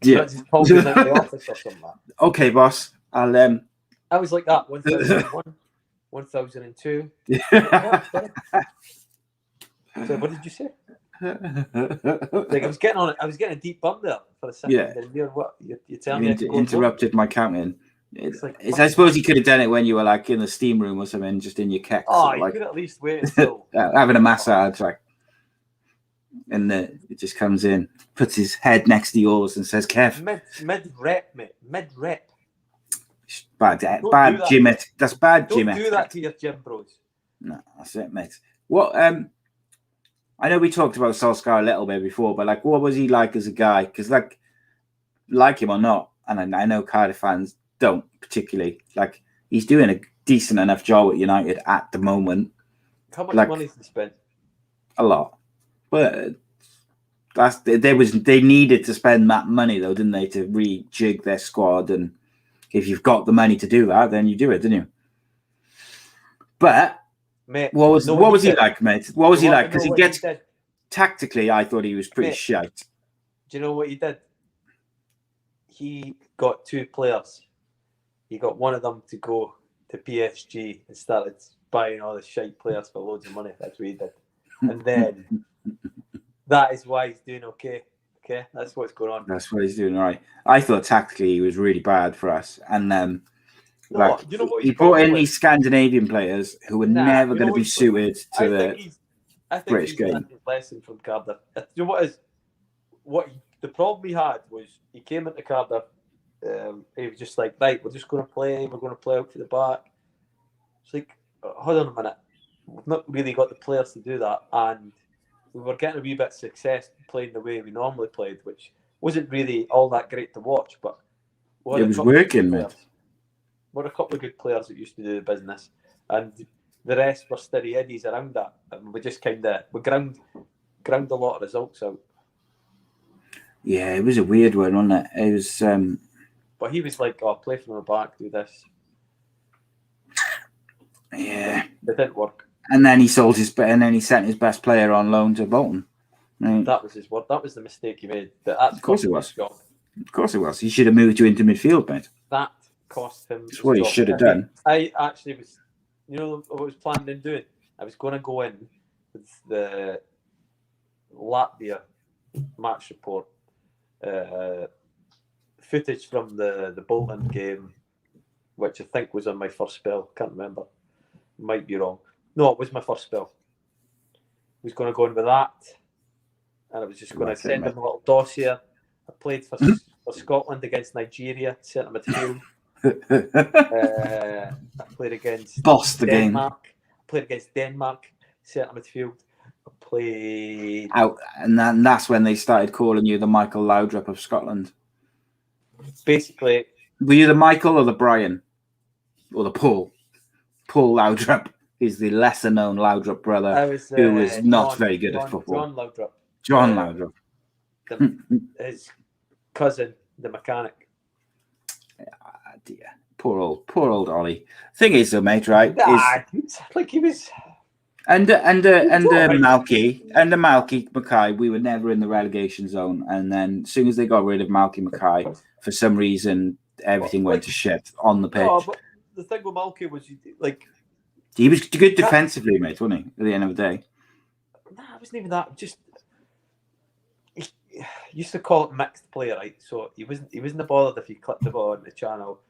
Yeah. Just hold us in the office or something like that. Okay, boss. I was like that. 1001, 1002. So what did you say? Like I was getting a deep bump there for a second. Yeah. And you're telling me interrupted my counting. I suppose you could have done it when you were like in the steam room or something, just in your kecks. Oh, you could at least wait until having a massage, like, and it just comes in, puts his head next to yours, and says, "Kev, mid rep, mate, mid rep." Bad gym. That's bad gym. Don't do that to your gym bros. No, that's it, mate. What? I know we talked about Solskjaer a little bit before, but like, what was he like as a guy? Because like him or not, and I know Cardiff fans don't particularly like. He's doing a decent enough job at United at the moment. How much money has he spent? A lot, but they needed to spend that money though, didn't they, to rejig their squad? And if you've got the money to do that, then you do it, didn't you? But mate, what was he like, mate? What was he like? Because he gets tactically, I thought he was pretty shite. Do you know what he did? He got two players. He got one of them to go to PSG and started buying all the shite players for loads of money. That's what he did. And then that is why he's doing okay. Okay, that's what's going on. That's what he's doing, right. I thought tactically he was really bad for us. And you know what he brought in these Scandinavian players who were never going to be suited to the British game. Lesson from Cardiff. You know what the problem he had was he came into Cardiff. He was just like, right, we're just going to play. We're going to play out to the back. It's like, hold on a minute. We've not really got the players to do that, and we were getting a wee bit of success playing the way we normally played, which wasn't really all that great to watch. But it was working, man. We're a couple of good players that used to do the business, and the rest were steady eddies around that, and we just ground a lot of results out. Yeah, it was a weird one, wasn't it? It was. But he was like, "Oh, play from the back, do this." Yeah, it didn't work. And then he sold and then he sent his best player on loan to Bolton. Right. That was his word. That was the mistake he made. Of course it was. Job. Of course it was. He should have moved you into midfield, mate. That cost him. That's what he should have done. I actually was, what I was planning on doing? I was going to go in with the Latvia match report, footage from the Bolton game, which I think was on my first spell. Can't remember. Might be wrong. No, it was my first spell. I was going to go in with that, and I was just going to send him a little dossier. I played for Scotland against Nigeria, centre midfield. I played against Denmark. I played against Denmark, centre midfield. I played out, and then that's when they started calling you the Michael Laudrup of Scotland. Basically, were you the Michael or the Brian or the Paul? Paul Laudrup is the lesser-known Laudrup brother who was not very good at football. John Laudrup. John Laudrup. His cousin, the mechanic. Dear. Poor old Ollie. Thing is, though, mate, right? Like he was. Malky Mackay, we were never in the relegation zone. And then as soon as they got rid of Malky Mackay, for some reason, everything went to shit on the pitch. No, but the thing with Malky was, he was good defensively, mate, wasn't he? At the end of the day. Nah, it wasn't even that. Just he used to call it mixed play, right? So he wasn't bothered if you clipped the ball on the channel,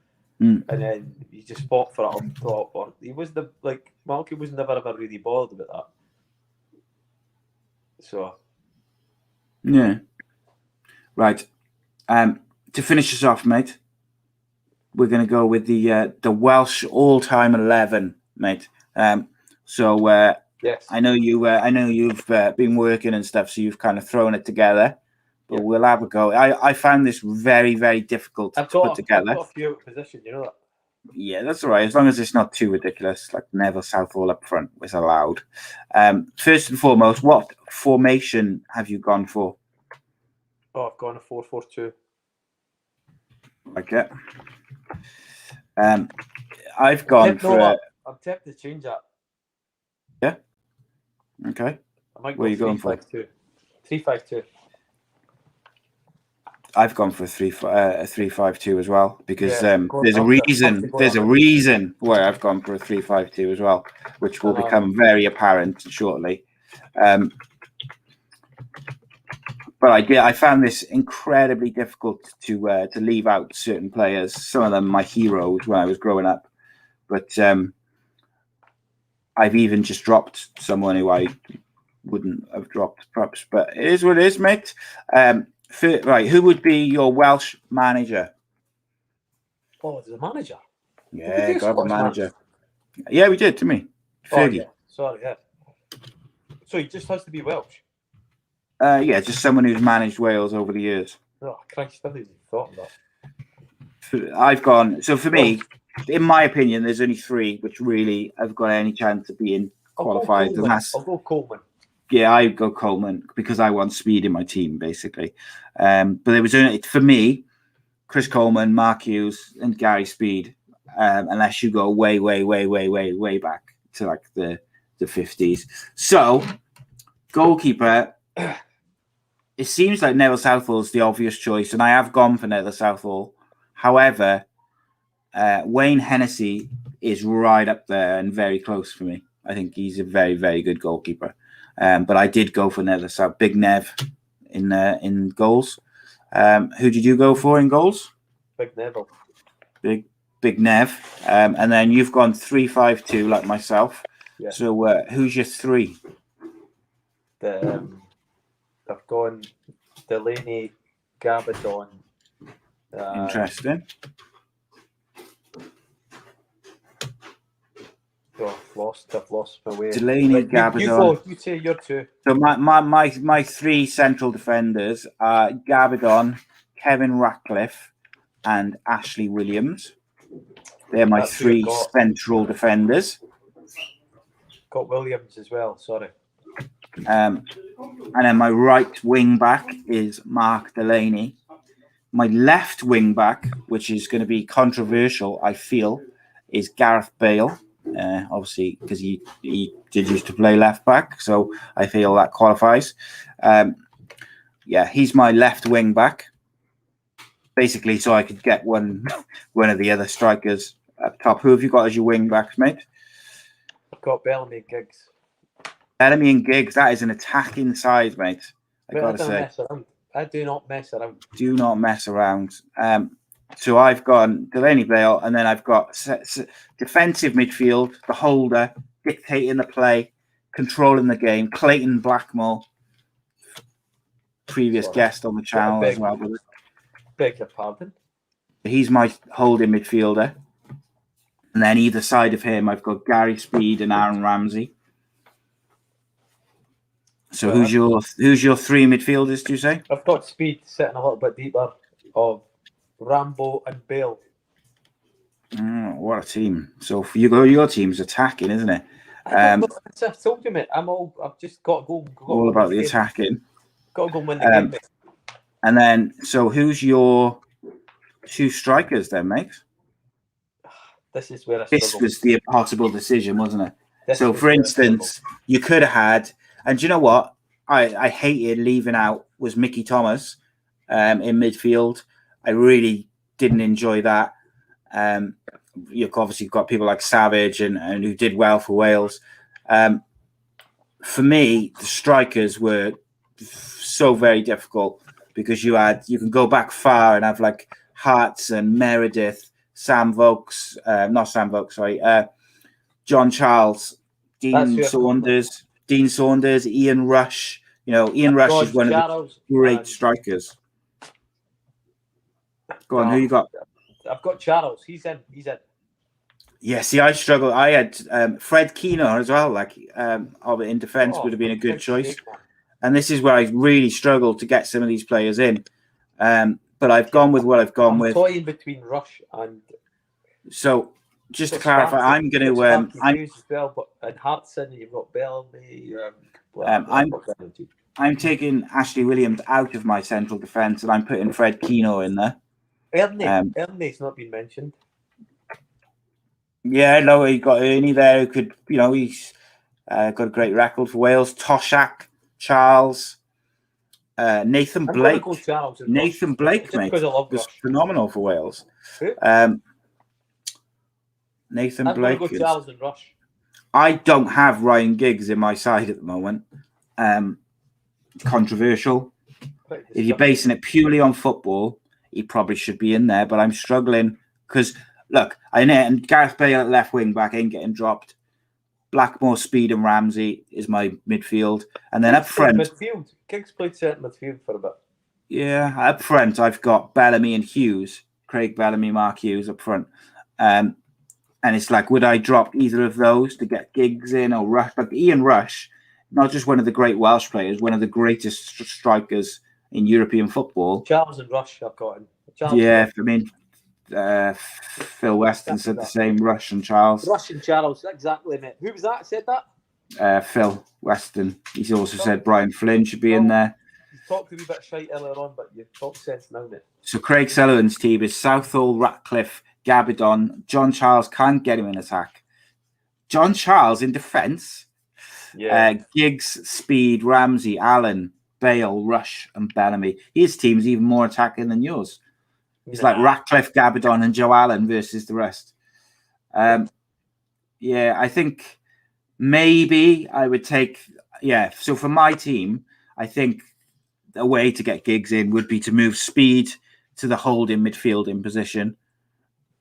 and then you just fought for it up top. Or he was Malky was never ever really bothered about that. So yeah, right. To finish us off, mate, we're going to go with the Welsh all-time 11, mate. Yes. I know you've been working and stuff, so you've kind of thrown it together. But we'll have a go. I found this very, very difficult to put together. I've got a few position, you know that. Yeah, that's all right. As long as it's not too ridiculous, like Neville Southall up front was allowed. First and foremost, what formation have you gone for? Oh, I've gone a 4-4-2. Okay. I've gone for. I'm tempted to change that. Yeah. Okay. I might go. Where are you going for? 3-5-2. I've gone for a 3-5-2 as well because there's a reason why I've gone for a 3-5-2 as well, which will become very apparent shortly. But I found this incredibly difficult to leave out certain players. Some of them my heroes when I was growing up, but I've even just dropped someone who I wouldn't have dropped perhaps. But it is what it is, mate. Right, who would be your Welsh manager? Oh, there's a manager. Yeah, got a manager. Yeah, we did, to me. Fergie. Yeah. Sorry, yeah. So he just has to be Welsh. Yeah, just someone who's managed Wales over the years. Oh, Christ, I haven't even thought of that. I've gone. So for me, in my opinion, there's only three which really have got any chance of being qualified. I'll go Coleman. Yeah, I go Coleman because I want speed in my team, basically. But there was only, for me, Chris Coleman, Mark Hughes, and Gary Speed. Unless you go way back to like the 50s. So, goalkeeper. It seems like Neville Southall is the obvious choice, and I have gone for Neville Southall. However, Wayne Hennessy is right up there and very close for me. I think he's a very, very good goalkeeper. But I did go for Neville Southall, Big Nev in goals. Who did you go for in goals? Big Neville. Big Nev. And then you've gone 3-5-2 like myself. Yeah. So who's your three? I've gone Delaney, Gabadon. Interesting. Oh, I've lost my way. Delaney, Gabadon. You say your two. So my three central defenders are Gabadon, Kevin Ratcliffe, and Ashley Williams. They're my three central defenders. Got Williams as well, sorry. And then my right wing back is Mark Delaney. My left wing back, which is going to be controversial, I feel, is Gareth Bale. obviously because he did used to play left back, so I feel that qualifies. He's my left wing back, basically, so I could get one of the other strikers up top. Who have you got as your wing backs, mate? I've got Bellamy and Giggs. Bellamy and Giggs, that is an attacking side, mate. I gotta say, I do not mess around. Do not mess around. So I've gone Delaney Bale, and then I've got defensive midfield, the holder, dictating the play, controlling the game. Clayton Blackmore, previous guest on the channel as well. Beg your pardon. He's my holding midfielder. And then either side of him, I've got Gary Speed and Aaron Ramsey. So who's your three midfielders, do you say? I've got Speed sitting a little bit deeper of Rambo and Bale. What a team. So for your team's attacking, isn't it? I told you, mate. I've just got to go. All about the attacking. Got to go win the game, mate. And then, so who's your two strikers then, mate? This is where This was the impossible decision, wasn't it? So, for instance, you could have had, and do you know what? I hated leaving out was Mickey Thomas in midfield. I really didn't enjoy that. You've obviously got people like Savage and who did well for Wales. For me, the strikers were so very difficult because you can go back far and have like Hearts and Meredith, John Charles, Dean Saunders, Ian Rush. Ian Rush is one of the great strikers. Go on, who you got? I've got Charles. He's in. Yeah, see, I struggle. I had Fred Keener as well. In defence would have been a good choice. And this is where I really struggled to get some of these players in. But I've gone with what I've gone with. Toying between Rush and. So, just to clarify, I'm going to. And Hartson, you've got Bellamy. I'm taking Ashley Williams out of my central defence, and I'm putting Fred Keener in there. Ernie's not been mentioned. Yeah, no, you got Ernie there who could, he's got a great record for Wales. Toshak, Charles, Nathan Blake. Nathan Blake, mate, was phenomenal for Wales. Nathan Blake. Go Charles and Rush. I don't have Ryan Giggs in my side at the moment. Controversial. If you're basing it purely on football, he probably should be in there, but I'm struggling because look, and Gareth Bale at left wing back ain't getting dropped. Blackmore, Speed, and Ramsey is my midfield, and then up front, Giggs played centre midfield for a bit. Yeah, up front I've got Bellamy and Hughes, Craig Bellamy, Mark Hughes up front, and it's like, would I drop either of those to get Giggs in or Rush? Like Ian Rush, not just one of the great Welsh players, one of the greatest strikers in European football. Charles and Rush, I've got him. Phil Weston said the same. Rush and Charles. Rush and Charles, exactly, mate. Who was that said that? Phil Weston. He's also said Brian Flynn should be in there. You talked a wee bit shite earlier on, but you talk sense now, mate. So Craig Sullivan's team is Southall, Ratcliffe, Gabidon. John Charles can't get him in attack. John Charles in defence. Yeah. Giggs, Speed, Ramsey, Allen, Bale, Rush, and Bellamy. His team's even more attacking than yours. It's like Ratcliffe, Gabidon, and Joe Allen versus the rest. I think maybe I would take. Yeah, so for my team, I think a way to get Giggs in would be to move Speed to the holding midfielding position,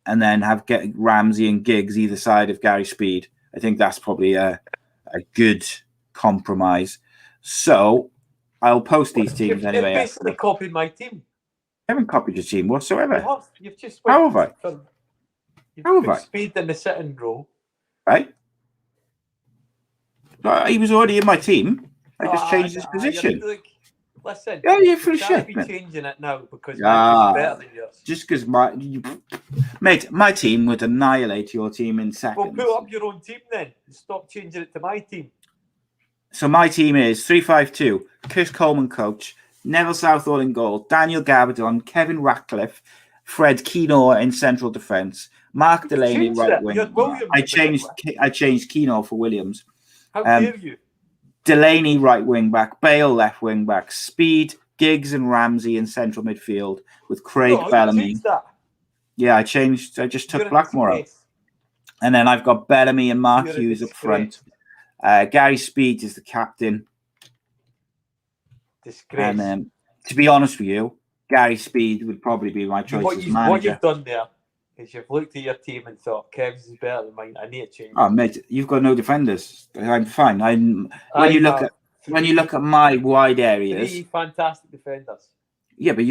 and then get Ramsey and Giggs either side of Gary Speed. I think that's probably a good compromise. So I'll post these teams anyway. You've basically copied my team. I haven't copied your team whatsoever. You've just How have I? You've put Speed in the sitting row. Right? He was already in my team. I just changed his position. Listen, you're full of shit. Be changing it now because mine's better than yours. Just because my team would annihilate your team in seconds. Well, put up your own team then. Stop changing it to my team. So my team is 3-5-2. Chris Coleman coach. Neville Southall in goal, Daniel Gabidon, Kevin Ratcliffe, Fred Keenor in central defence, Mark Delaney, changed right it. wing. You had Williams I to changed Keno for Williams. How dare you? Delaney, right wing back. Bale, left wing back. Speed, Giggs, and Ramsey in central midfield with Craig No, Bellamy. you changed that. Yeah, I changed. I just took You're a Blackmore out. disgrace. And then I've got Bellamy and Mark You're a Hughes up disgrace. front. Gary Speed is the captain. Disgrace. And to be honest with you, Gary Speed would probably be my choice as What manager. you've done there is you've looked at your team and thought, Kev's is better than mine. I need to change. Oh, mate, you've got no defenders. I'm fine. When you look at my wide areas, 3 fantastic defenders. yeah, but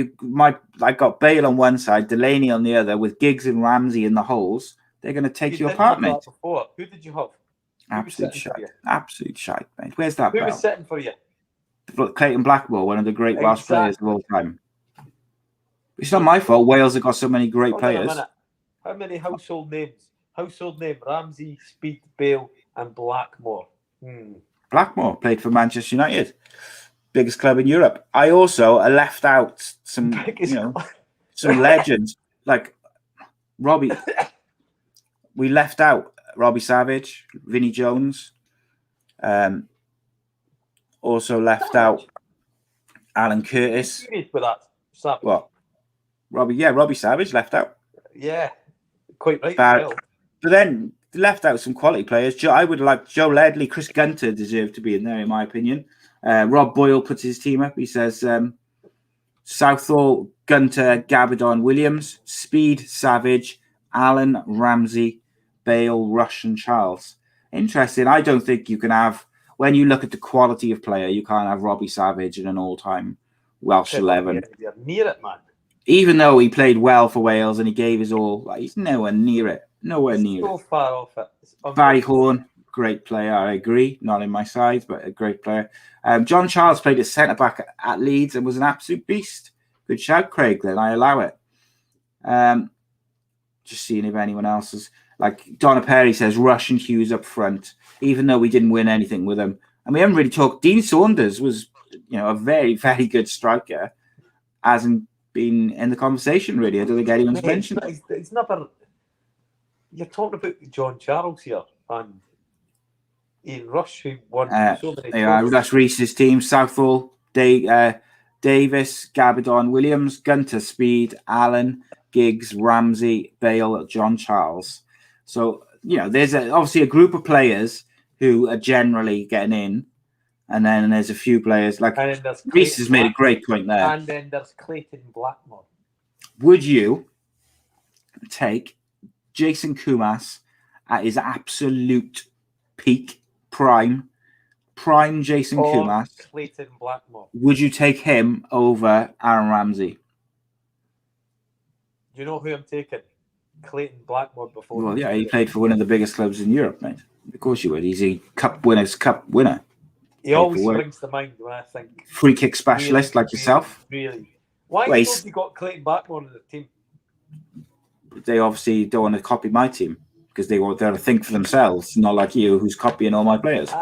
I got Bale on one side, Delaney on the other, with Giggs and Ramsey in the holes. They're going to take you didn't apart, have mate. that before. Who did you have? Absolute shite. Absolute shite, mate. Where's that Who bell? was sitting for you? Clayton Blackmore, one of the great Welsh Exactly. players of all time. It's not my fault. Wales have got so many great Hold on a players. minute. How many household names? Household name: Ramsey, Speed, Bale, and Blackmore. Blackmore played for Manchester United, biggest club in Europe. I also left out some, some legends like Robbie. We left out Robbie Savage, Vinnie Jones. Also left out Alan Curtis. You need with that. Savage. What? Robbie Savage left out. Yeah, quite right. But then left out some quality players. I would like Joe Ledley, Chris Gunter deserve to be in there, in my opinion. Rob Boyle puts his team up. He says Southall, Gunter, Gabardon, Williams, Speed, Savage, Allen, Ramsey, Bale, Rush, and Charles. Interesting. I don't think you can have, when you look at the quality of player, you can't have Robbie Savage in an all-time Welsh 11. You're near it, man. Even though he played well for Wales and he gave his all, he's nowhere near it. Nowhere near so it. Far off it. Barry Horn, great player. I agree. Not in my side, but a great player. John Charles played as centre-back at Leeds and was an absolute beast. Good shout, Craig, then. I allow it. Just seeing if anyone else is... Like Donna Perry says, Rush and Hughes up front, even though we didn't win anything with them. And we haven't really talked... Dean Saunders was, a very, very good striker. Hasn't been in the conversation, really. I don't think anyone's mentioned it. It's never... You're talking about John Charles here and Ian Rush, who won so many trophies. That's Reese's team. Southall, Davis, Gabardon, Williams, Gunter, Speed, Allen, Giggs, Ramsey, Bale, John Charles. So, there's obviously a group of players who are generally getting in. And then there's a few players like Reese has made a great point there. And then there's Clayton Blackmore. Would you take Jason Kumas at his absolute peak prime Jason Kumas? Clayton Blackmore. Would you take him over Aaron Ramsey? You know who I'm taking? Clayton Blackmore before. Well, yeah, he played for one of the biggest clubs in Europe, mate. Of course you would. He's a cup winner. He always springs to mind when I think. Free kick specialist like yourself. Really. Why have you got Clayton Blackmore in the team? They obviously don't want to copy my team because they're to think for themselves, not like you, who's copying all my players.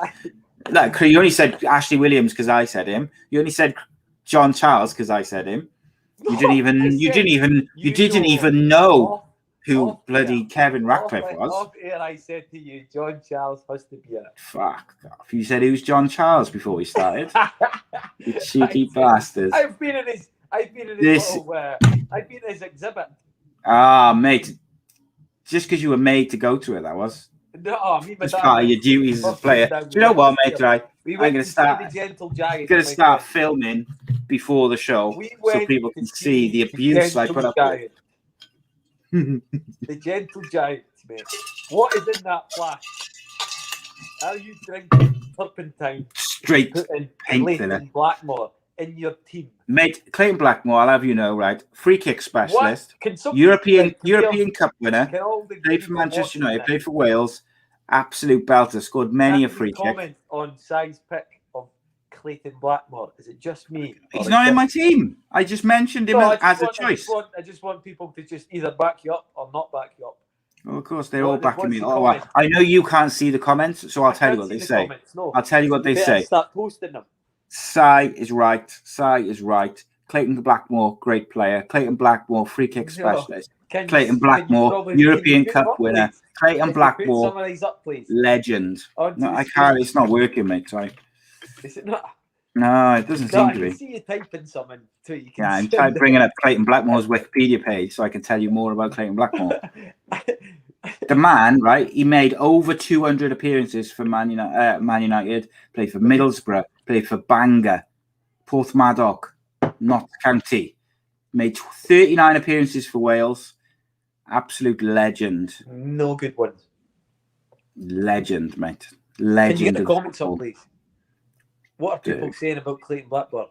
Like you only said Ashley Williams because I said him. You only said John Charles because I said him. You didn't even know who bloody Kevin Ratcliffe was. Off air, I said to you, John Charles has to be it. Fuck off. You said who's John Charles before we started. You cheeky bastards. I've been in his exhibit. Ah, mate. Just because you were made to go to it, that was. No, me, it's part of your duties as a player. Do you know what, mate? Right, I'm going to start filming before the show so people can see the abuse I put up with. The Gentle Giant, mate. What is in that flash? Are you drinking turpentine? Straight paint Clayton Blackmore in your team, mate. Clayton Blackmore, I'll have you know, right? Free kick specialist, European Cup winner, played for Manchester United, played for Wales, absolute belter, scored many a free kick. Comment on size pick of Clayton Blackmore. Is it just me? He's not in my team. I just mentioned him as a choice. I just want people to just either back you up or not back you up. Well, of course, they're all backing me. Oh, I know you can't see the comments, so I'll tell you what they say. I'll tell you what they say. Start posting them. Sai is right. Clayton Blackmore, great player. Clayton Blackmore, free kick specialist. Can Clayton you Blackmore, can you European put Cup them up, winner. please? Clayton Can you put Blackmore, some of these up, please? legend. Onto No, the I screen. can't. It's not working, mate. Sorry. Is it not? No, it doesn't No, seem I to can be. see you typing something too. You can Yeah, I'm send bringing up Clayton Blackmore's Wikipedia page so I can tell you more about Clayton Blackmore. The man, right? He made over 200 appearances for Man United. Played for Middlesbrough. Played for Bangor, Porthmadog, Notts County. Made 39 appearances for Wales. Absolute legend. No good ones. Legend, mate. Legend. Can you get the of comments football. up, please? What are people saying about Clayton Blackmore?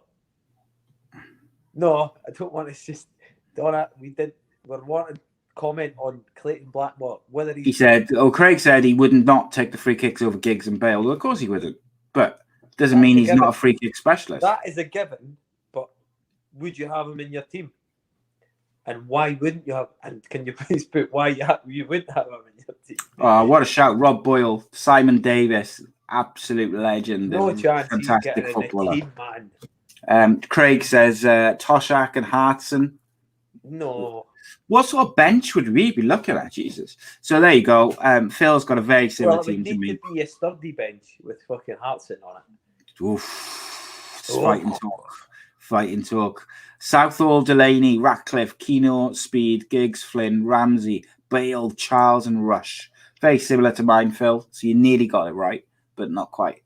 No, I don't want to just. Donna, we're wanting to comment on Clayton Blackmore. Whether He said, Craig said he wouldn't not take the free kicks over Giggs and Bale. Well, of course he wouldn't. But doesn't mean he's not a free kick specialist. That is a given. But would you have him in your team? And why wouldn't you have? And can you please put why you wouldn't have him in your team? Oh, what a shout. Rob Boyle, Simon Davis, absolute legend. No chance. Fantastic He's getting footballer. in a team, man. Craig says Toshak and Hartson. No. What sort of bench would we be looking at? Jesus. So there you go. Phil's got a very similar Well, it team would to need me. to be a sturdy bench with fucking Hartson on it. Oof. Fighting talk. Fighting talk. Southall, Delaney, Ratcliffe, Keno, Speed, Giggs, Flynn, Ramsey, Bale, Charles, and Rush. Very similar to mine, Phil. So you nearly got it right, but not quite.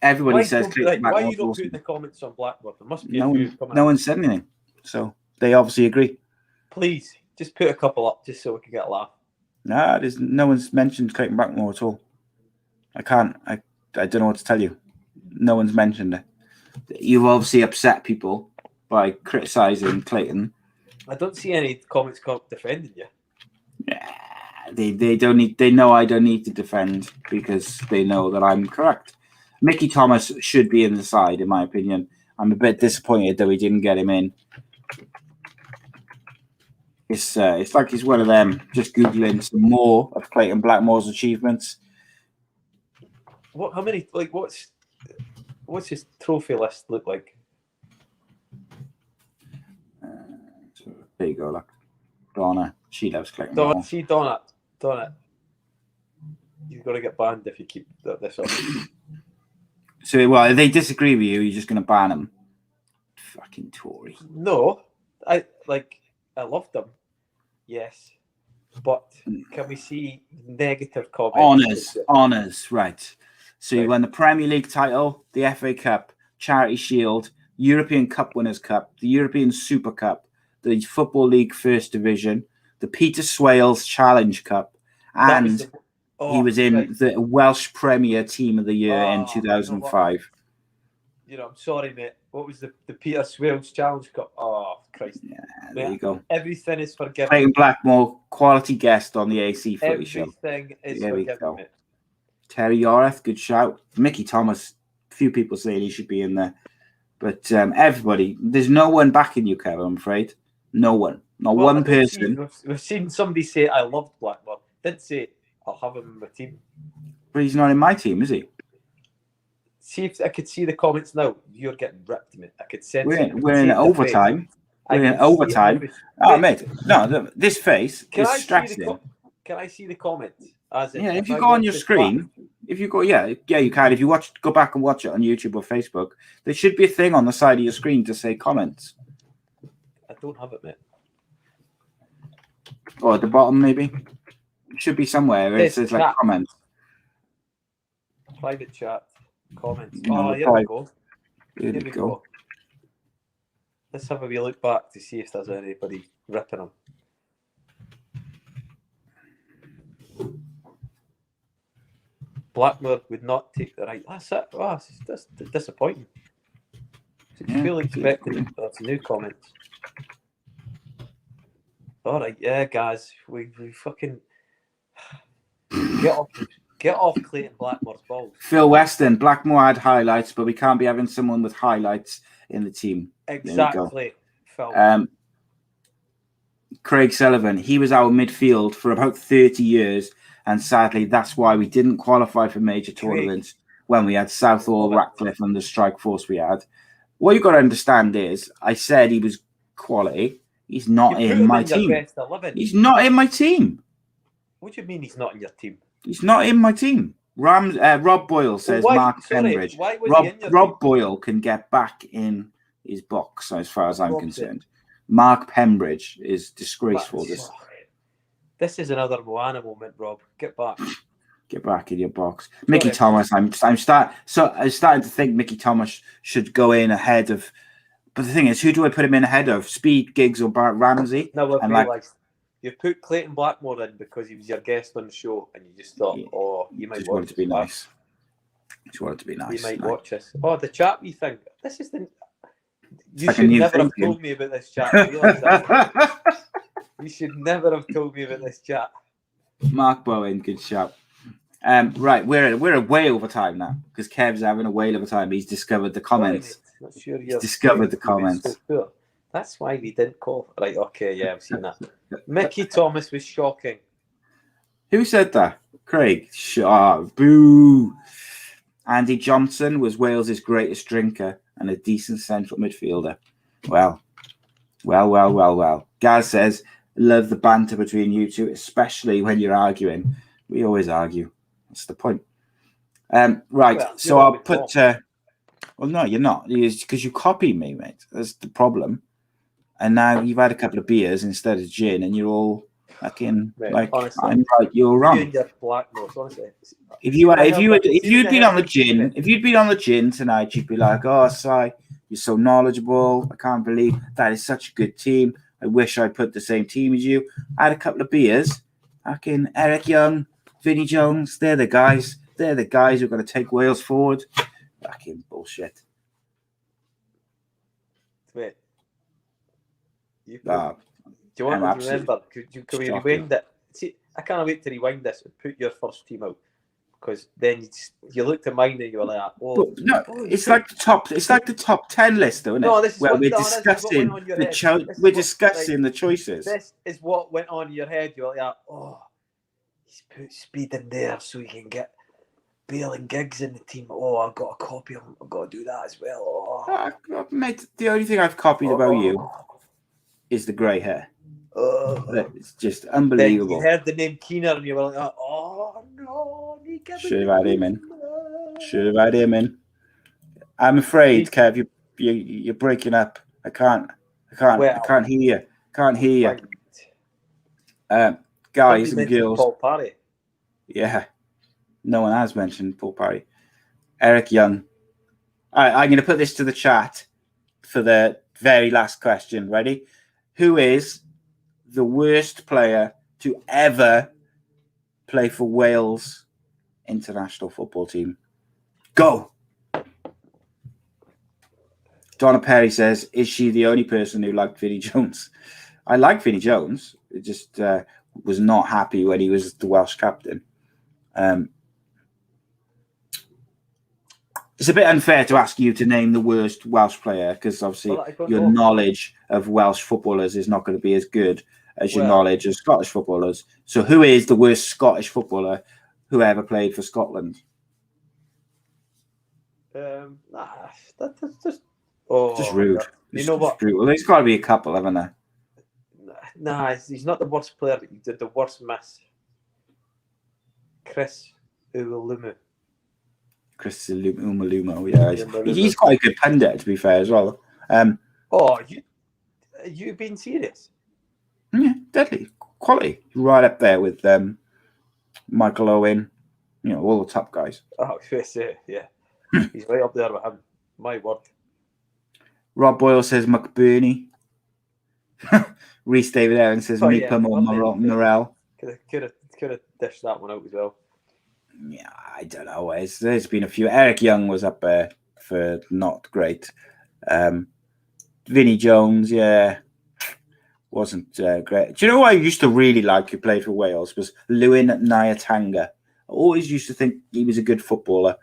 Everybody says why you don't put in the comments on Blackmore? There must be no one said anything, so they obviously agree. Please, just put a couple up, just so we can get a laugh. Nah, there's no one's mentioned Clayton Blackmore at all. I can't. I don't know what to tell you. No one's mentioned it. You've obviously upset people by criticising Clayton. I don't see any comments defending you. Yeah, they don't need. They know I don't need to defend because they know that I'm correct. Mickey Thomas should be in the side, in my opinion. I'm a bit disappointed that we didn't get him in. It's like he's one of them. Just googling some more of Clayton Blackmore's achievements. What? How many? Like, what's his trophy list look like? So there you go. Look, Donna. She loves Clayton. Blackmore. Donna. You've got to get banned if you keep this up. So, well, if they disagree with you, you're just going to ban them. Fucking Tory. No, I loved them. Yes, but can we see negative comments? Honours, right. So you won the Premier League title, the FA Cup, Charity Shield, European Cup Winners' Cup, the European Super Cup, the Football League First Division, the Peter Swales Challenge Cup, and he was in the Welsh Premier Team of the Year in 2005. I'm sorry, mate. What was the Peter Swales Challenge Cup? Oh, Christ. Yeah, there you go. Everything is forgiven. Clayton Blackmore, quality guest on the A.C.E Footy Show. Everything is forgiven, mate. Terry Yoreth, good shout. Mickey Thomas, a few people saying he should be in there. But everybody, there's no one backing you, Kevin, I'm afraid. No one. Not one person. We've seen somebody say, I loved Blackmore. Didn't say, I'll have him in my team. But he's not in my team, is he? See if I could see the comments now. You're getting ripped, mate. I could sense it. We're in overtime. We're in overtime. Oh, mate. No, this face is stressing. Can I see the comments? If you go on your screen, if you go, you can. If you go back and watch it on YouTube or Facebook, there should be a thing on the side of your screen to say comments. I don't have it, mate. Or at the bottom, maybe. It should be somewhere where it says like comments. Private chat. Comments. Here we go. Here we go. Let's have a wee look back to see if there's anybody ripping them. Blackmore would not take the right. That's it. Oh, that's disappointing. Fully expecting that's a new comment. All right, guys, we fucking get off Clayton Blackmore's balls. Phil Weston, Blackmore had highlights, but we can't be having someone with highlights in the team. Exactly, Phil. Craig Sullivan, he was our midfield for about 30 years, and sadly, that's why we didn't qualify for major tournaments when we had Southall, Ratcliffe, and the strike force we had. What you've got to understand is, I said he was quality. He's not You put in him my in your team. best 11. He's not in my team. What do you mean he's not in your team? He's not in my team. Rob Boyle says Mark Pembridge. Why was he in your Rob team? Boyle can get back in his box, as far as I'm Rob's concerned. Mark Pembridge is disgraceful. This is another Moana moment, Rob. Get back. Get back in your box. Mickey Thomas, I'm starting to think Mickey Thomas should go in ahead of. But the thing is, who do I put him in ahead of? Speed, Giggs, or Bart Ramsey? No, I've realised you put Clayton Blackmore in because he was your guest on the show, and you just thought, you might just watch wanted to be nice. Just wanted to be nice. You might watch us. Oh, the chat we think. This is the. You like should never have told me about this chat. You should never have told me about this chat. Mark Bowen, good shout. Right, we're way over time now because Kev's having a whale of a time. He's discovered the comments. Not sure He's discovered the comments. So that's why we didn't call. Right, okay, yeah, I've seen that. Mickey Thomas was shocking. Who said that? Craig. Boo. Andy Johnson was Wales's greatest drinker and a decent central midfielder. Well. Gaz says, love the banter between you two, especially when you're arguing. We always argue. That's the point. Right, well, so I'll put... well, no, you're not. Because you copy me, mate. That's the problem. And now you've had a couple of beers instead of gin, and you're all fucking like, honestly, I'm right, you're wrong. If you'd been on the gin tonight, you'd be like, oh, Si, you're so knowledgeable. I can't believe that is such a good team. I wish I put the same team as you. I had a couple of beers. Fucking Eric Young, Vinnie Jones, they're the guys. They're the guys who are going to take Wales forward. Fucking bullshit. Wait. Do you want to remember? Can we rewind it? See, I can't wait to rewind this and put your first team out, because then you looked at mine and you were like, "Oh, no, it's like the top. It's like the top 10 list, though, isn't it? No, this is we're discussing the choices. This is what went on in your head. You were like, "Oh, he's put Speed in there so he can get Bale and Giggs in the team. Oh, I've got a copy of him. I've got to do that as well." Mate, the only thing I've copied about you is the grey hair. It's just unbelievable. You heard the name Keener and you were like, "Oh no, should have had him in. Should have had him in." I'm afraid, Kev, you're breaking up. I can't hear you. Can't hear you. Guys and girls. Paul Parry. Yeah. No one has mentioned Paul Parry. Eric Young. All right, I'm going to put this to the chat for the very last question. Ready? Who is the worst player to ever play for Wales international football team? Go! Donna Perry says, is she the only person who liked Vinnie Jones? I like Vinnie Jones. It just was not happy when he was the Welsh captain. It's a bit unfair to ask you to name the worst Welsh player because obviously your knowledge of Welsh footballers is not going to be as good as your knowledge of Scottish footballers. So who is the worst Scottish footballer who ever played for Scotland? That's just... just rude. You know what? Well, there's got to be a couple, haven't there? Nah, he's not the worst player, but he did the worst miss. Chris Umalumu. Chris Umalumu, yeah. He's quite a good pundit, to be fair, as well. Are you being serious? Yeah, deadly. Quality. Right up there with Michael Owen, all the top guys. Oh, yeah. He's right up there with him. My word. Rob Boyle says McBurney. Reese David Aaron says Meepham or Morel. Could have dished that one out as well. Yeah, I don't know. There's been a few. Eric Young was up there for not great. Vinnie Jones, wasn't great. Do you know who I used to really like who played for Wales was Lewin Nyatanga. I always used to think he was a good footballer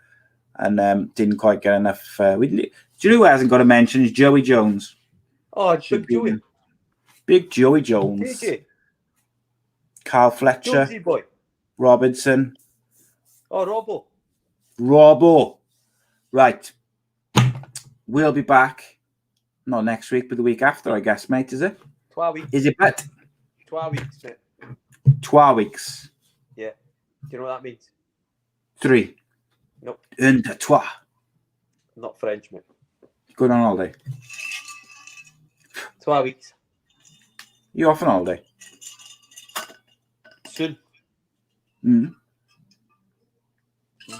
and didn't quite get enough. Do you know who hasn't got a mention is Joey Jones. Oh, Big Joey. Big Joey Jones. JJ. Carl Fletcher. Jonesy boy. Robinson. Oh, Robbo. Right. we'll be back, not next week, but the week after, I guess, mate, is it? 12 weeks. Is it bet? 12 weeks, mate. 12 weeks. Yeah. Do you know what that means? 3. Nope. Un, deux, trois. Not French, mate. Going on holiday. 12 weeks. You off on holiday? Soon.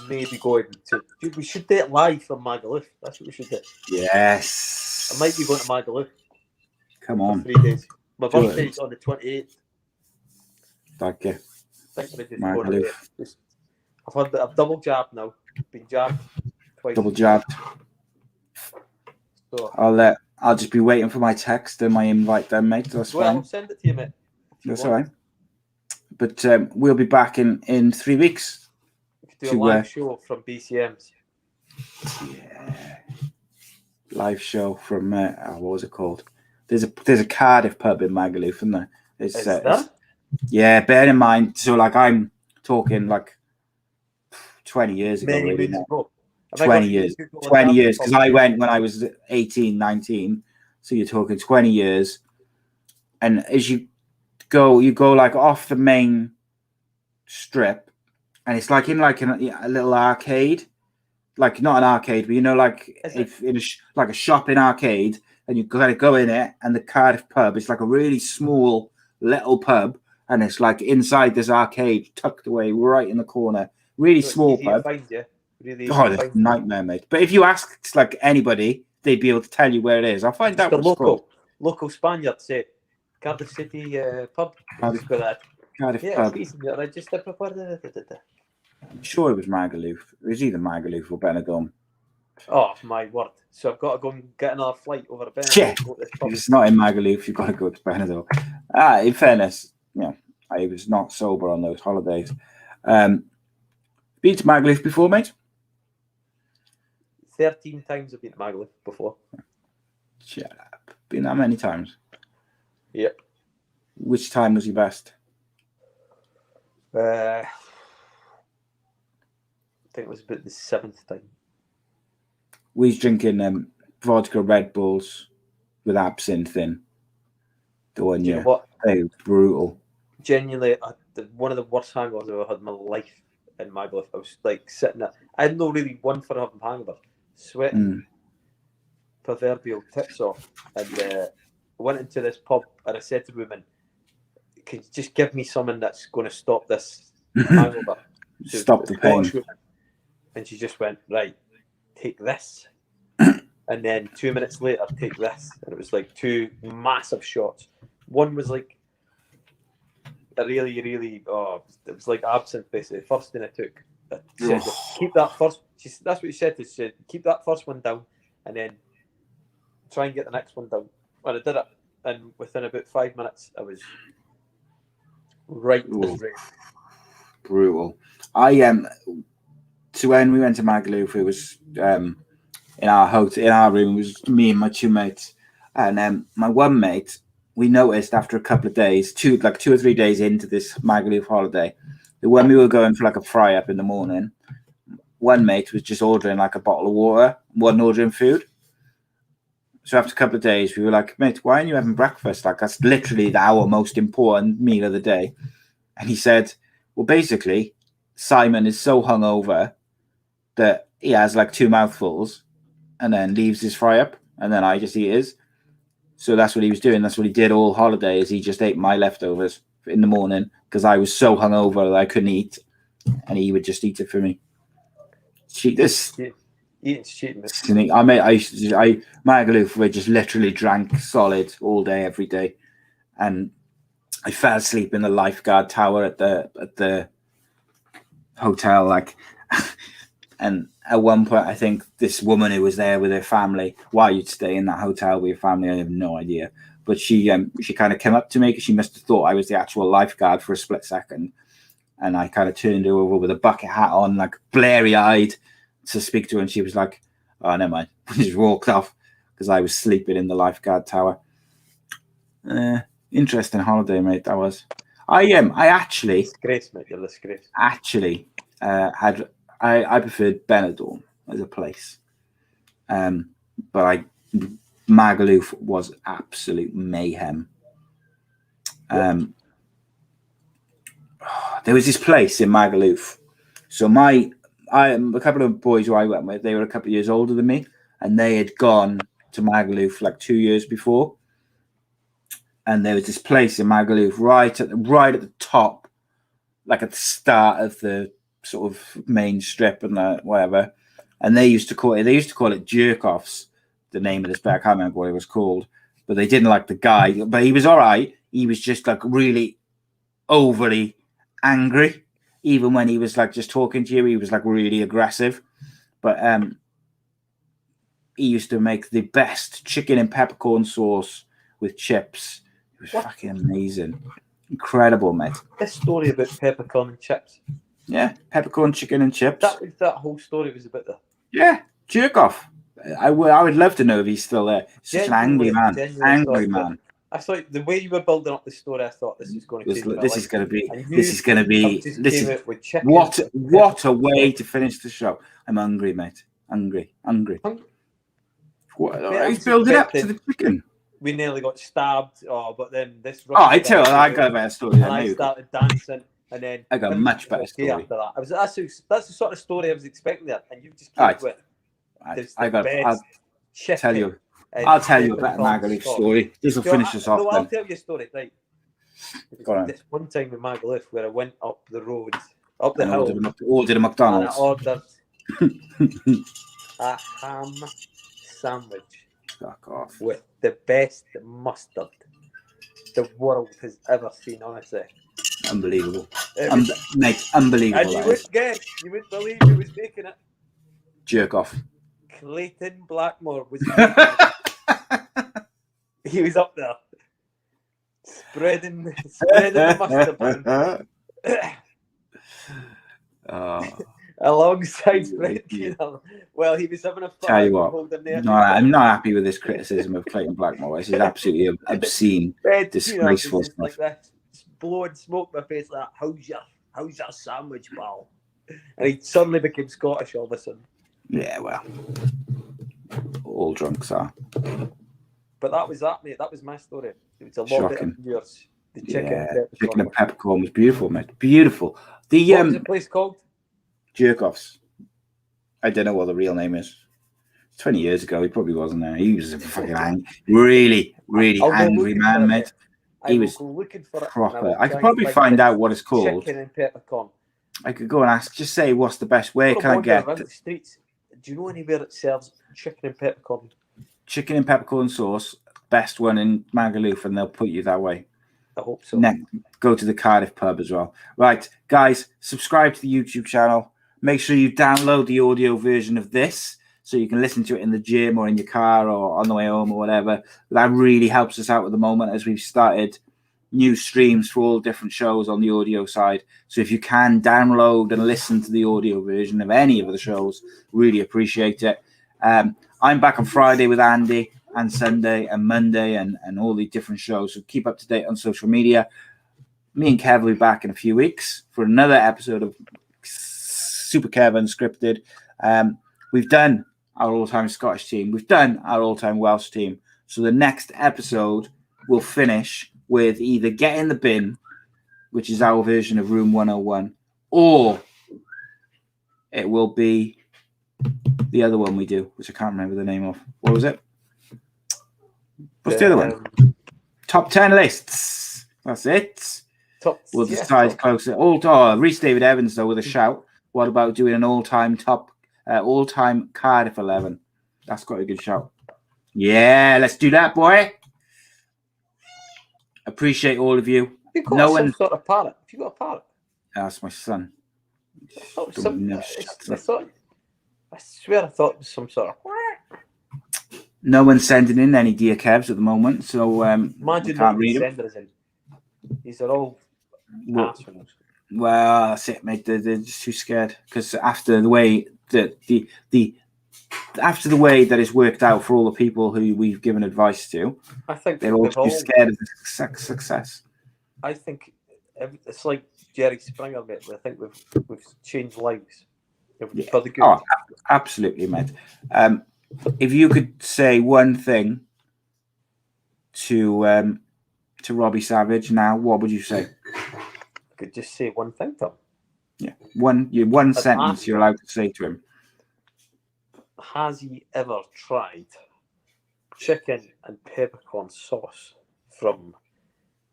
Maybe going to... We should do it live from Magaluf. That's what we should do. Yes. I might be going to Magaluf. Come on. For 3 days. My Do it. birthday's on the 28th. Thank you. Magaluf. I've double jabbed now. Been jabbed twice. Double jabbed. So, I'll just be waiting for my text and my invite then, mate. That's fine. I'll send it to you, mate. That's all right. But we'll be back in 3 weeks. Do a live show from BCM's. Yeah. Live show from what was it called? There's a Cardiff pub in Magaluf, isn't there? Is that? Yeah, bear in mind. So like I'm talking like 20 years ago. Many really moons now. ago. 20 years. 20 years. Because I went when I was 18, 19. So you're talking 20 years. And as you go like off the main strip, and it's like in like a little arcade, like not an arcade, but you know, like if in like a shopping arcade, and you gotta go in it, and the Cardiff pub is like a really small little pub, and it's like inside this arcade, tucked away right in the corner, really small pub. Really that's a nightmare, mate. But if you ask like anybody, they'd be able to tell you where it is. I'll find out. The local Spaniard say Cardiff City pub. Cardiff pub. I'm sure it was Magaluf. It was either Magaluf or Benidorm. Oh my word! So I've got to go and get another flight over to Benidorm. Yeah, if it's not in Magaluf, you've got to go to Benidorm. In fairness, I was not sober on those holidays. Been to Magaluf before, mate? 13 times I've been to Magaluf before. Shut up. Been that many times? Yep. Which time was your best? I think it was about the 7th time. We was drinking vodka Red Bulls with absinthe in. The one you know what? They were brutal. Genuinely, one of the worst hangovers I've ever had in my life in Magaluf. I was like sitting there. I had no really one for having hangover. Sweating, proverbial tits off. And I went into this pub and I said to the woman, "Can you just give me something that's going to stop this hangover?" Stop the pain. And she just went, "Right, take this." And then 2 minutes later, take this. And it was like 2 massive shots. One was like a really, really, it was like absinthe basically. The first thing I took, I said, keep that first, that's what she said. She said, keep that first one down and then try and get the next one down. And I did it. And within about 5 minutes, I was right as rain. Brutal. So when we went to Magaluf, it was in our hotel, in our room. It was me and my 2 mates, and my one mate. We noticed after a couple of days, 2 or 3 days into this Magaluf holiday, that when we were going for like a fry up in the morning, one mate was just ordering like a bottle of water, wasn't ordering food. So after a couple of days, we were like, "Mate, why aren't you having breakfast? Like that's literally our most important meal of the day." And he said, "Well, basically, Simon is so hungover that he has like 2 mouthfuls and then leaves his fry up, and then I just eat his." So that's what he was doing. That's what he did all holiday, is he just ate my leftovers in the morning because I was so hungover that I couldn't eat, and he would just eat it for me. Cheaters. Eating's cheating. Magaluf, we just literally drank solid all day, every day. And I fell asleep in the lifeguard tower at the hotel, like, and at one point, I think this woman who was there with her family, why you'd stay in that hotel with your family, I have no idea. But she kind of came up to me because she must have thought I was the actual lifeguard for a split second. And I kind of turned her over with a bucket hat on, like blurry-eyed, to speak to her. And she was like, "Oh, never mind." We just walked off because I was sleeping in the lifeguard tower. Interesting holiday, mate, that was. I actually... Disgrace, mate, you're disgrace. Actually, I preferred Benidorm as a place. but Magaluf was absolute mayhem. There was this place in Magaluf. So a couple of boys who I went with, they were a couple of years older than me, and they had gone to Magaluf like 2 years before. And there was this place in Magaluf right at the top, like at the start of the sort of main strip and whatever. And they used to call it jerk offs, the name of this bit. I can't remember what it was called, but they didn't like the guy. But he was all right. He was just like really overly angry. Even when he was like just talking to you, he was like really aggressive. But he used to make the best chicken and peppercorn sauce with chips. It was fucking amazing. Incredible, mate. This story about peppercorn and chips. Yeah, peppercorn, chicken and chips. That whole story was about that. Yeah, jerk off. I would love to know if he's still there. Such an angry man. Angry man. I thought the way you were building up the story, I thought this was going to change. This is going to be. What a way to finish the show. I'm hungry, mate. Hungry. He's building up to the chicken. We nearly got stabbed. But then this. I got a better story. And I started dancing, and then I got a much better story after that. That's the sort of story I was expecting there, and you just keep with. I'll tell you about Magaluf story. This will finish us off. I'll tell you a story, right? This one time in Magaluf where I went up the road, up the hill, ordered a McDonald's. And I ordered a ham sandwich. Fuck off. With the best mustard the world has ever seen, honestly. Unbelievable. Mate, unbelievable. And you wouldn't believe who was making it. Jerk off. Clayton Blackmore was he was up there spreading the mustard alongside Fred Keener. Well, he was having a fun. Tell you what, I'm not happy with this criticism of Clayton Blackmore. This is absolutely obscene, disgraceful stuff. Like that, blowing smoke in my face like, how's your sandwich, pal? And he suddenly became Scottish all of a sudden. Yeah, well, all drunks are. But that was that, mate. That was my story. It was a lot of yours. The chicken and peppercorn was beautiful, mate. Beautiful. What was the place called? Jerkoffs. I don't know what the real name is. 20 years ago, he probably wasn't there. He was a fucking really angry man, mate. He was looking for proper. I could probably find out what it's called. Chicken and peppercorn. I could go and ask. Just say what's the best way. Can I get the streets? Do you know anywhere that serves chicken and peppercorn? Chicken and peppercorn sauce, best one in Magaluf, and they'll put you that way. I hope so. Next, go to the Cardiff pub as well. Right, guys, subscribe to the YouTube channel. Make sure you download the audio version of this so you can listen to it in the gym or in your car or on the way home or whatever. That really helps us out at the moment as we've started new streams for all different shows on the audio side. So if you can download and listen to the audio version of any of the shows, really appreciate it. I'm back on Friday with Andy and Sunday and Monday and all the different shows. So keep up to date on social media. Me and Kev will be back in a few weeks for another episode of Super Kev Unscripted. We've done our all-time Scottish team. We've done our all-time Welsh team. So the next episode will finish with either Get in the Bin, which is our version of Room 101, or it will be the other one we do, which I can't remember the name of. What was it? What's the other one? Top 10 lists. That's it. We'll decide closer. Reece David Evans, though, with a shout. What about doing an all-time Cardiff 11? That's quite a good shout. Yeah, let's do that, boy. Appreciate all of you. You've got some sort of parrot. Have you got a parrot? That's my son. I swear I thought it was some sort of... No one's sending in any Dear Kevs at the moment, so imagine can't read them. These are all assholes. Well, that's it, mate. They're just too scared because after the way that after the way that it's worked out for all the people who we've given advice to, I think they're all too scared of the success. I think it's like Jerry Springer, mate. I think we've changed lives. For the good. Oh, absolutely, mate. if you could say one thing to Robbie Savage now, what would you say? I could just say one thing to him. Yeah, one sentence you're allowed to say to him. Has he ever tried chicken and peppercorn sauce from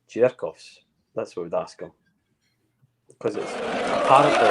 Jerkoff's? That's what we'd ask him. Because it's apparently...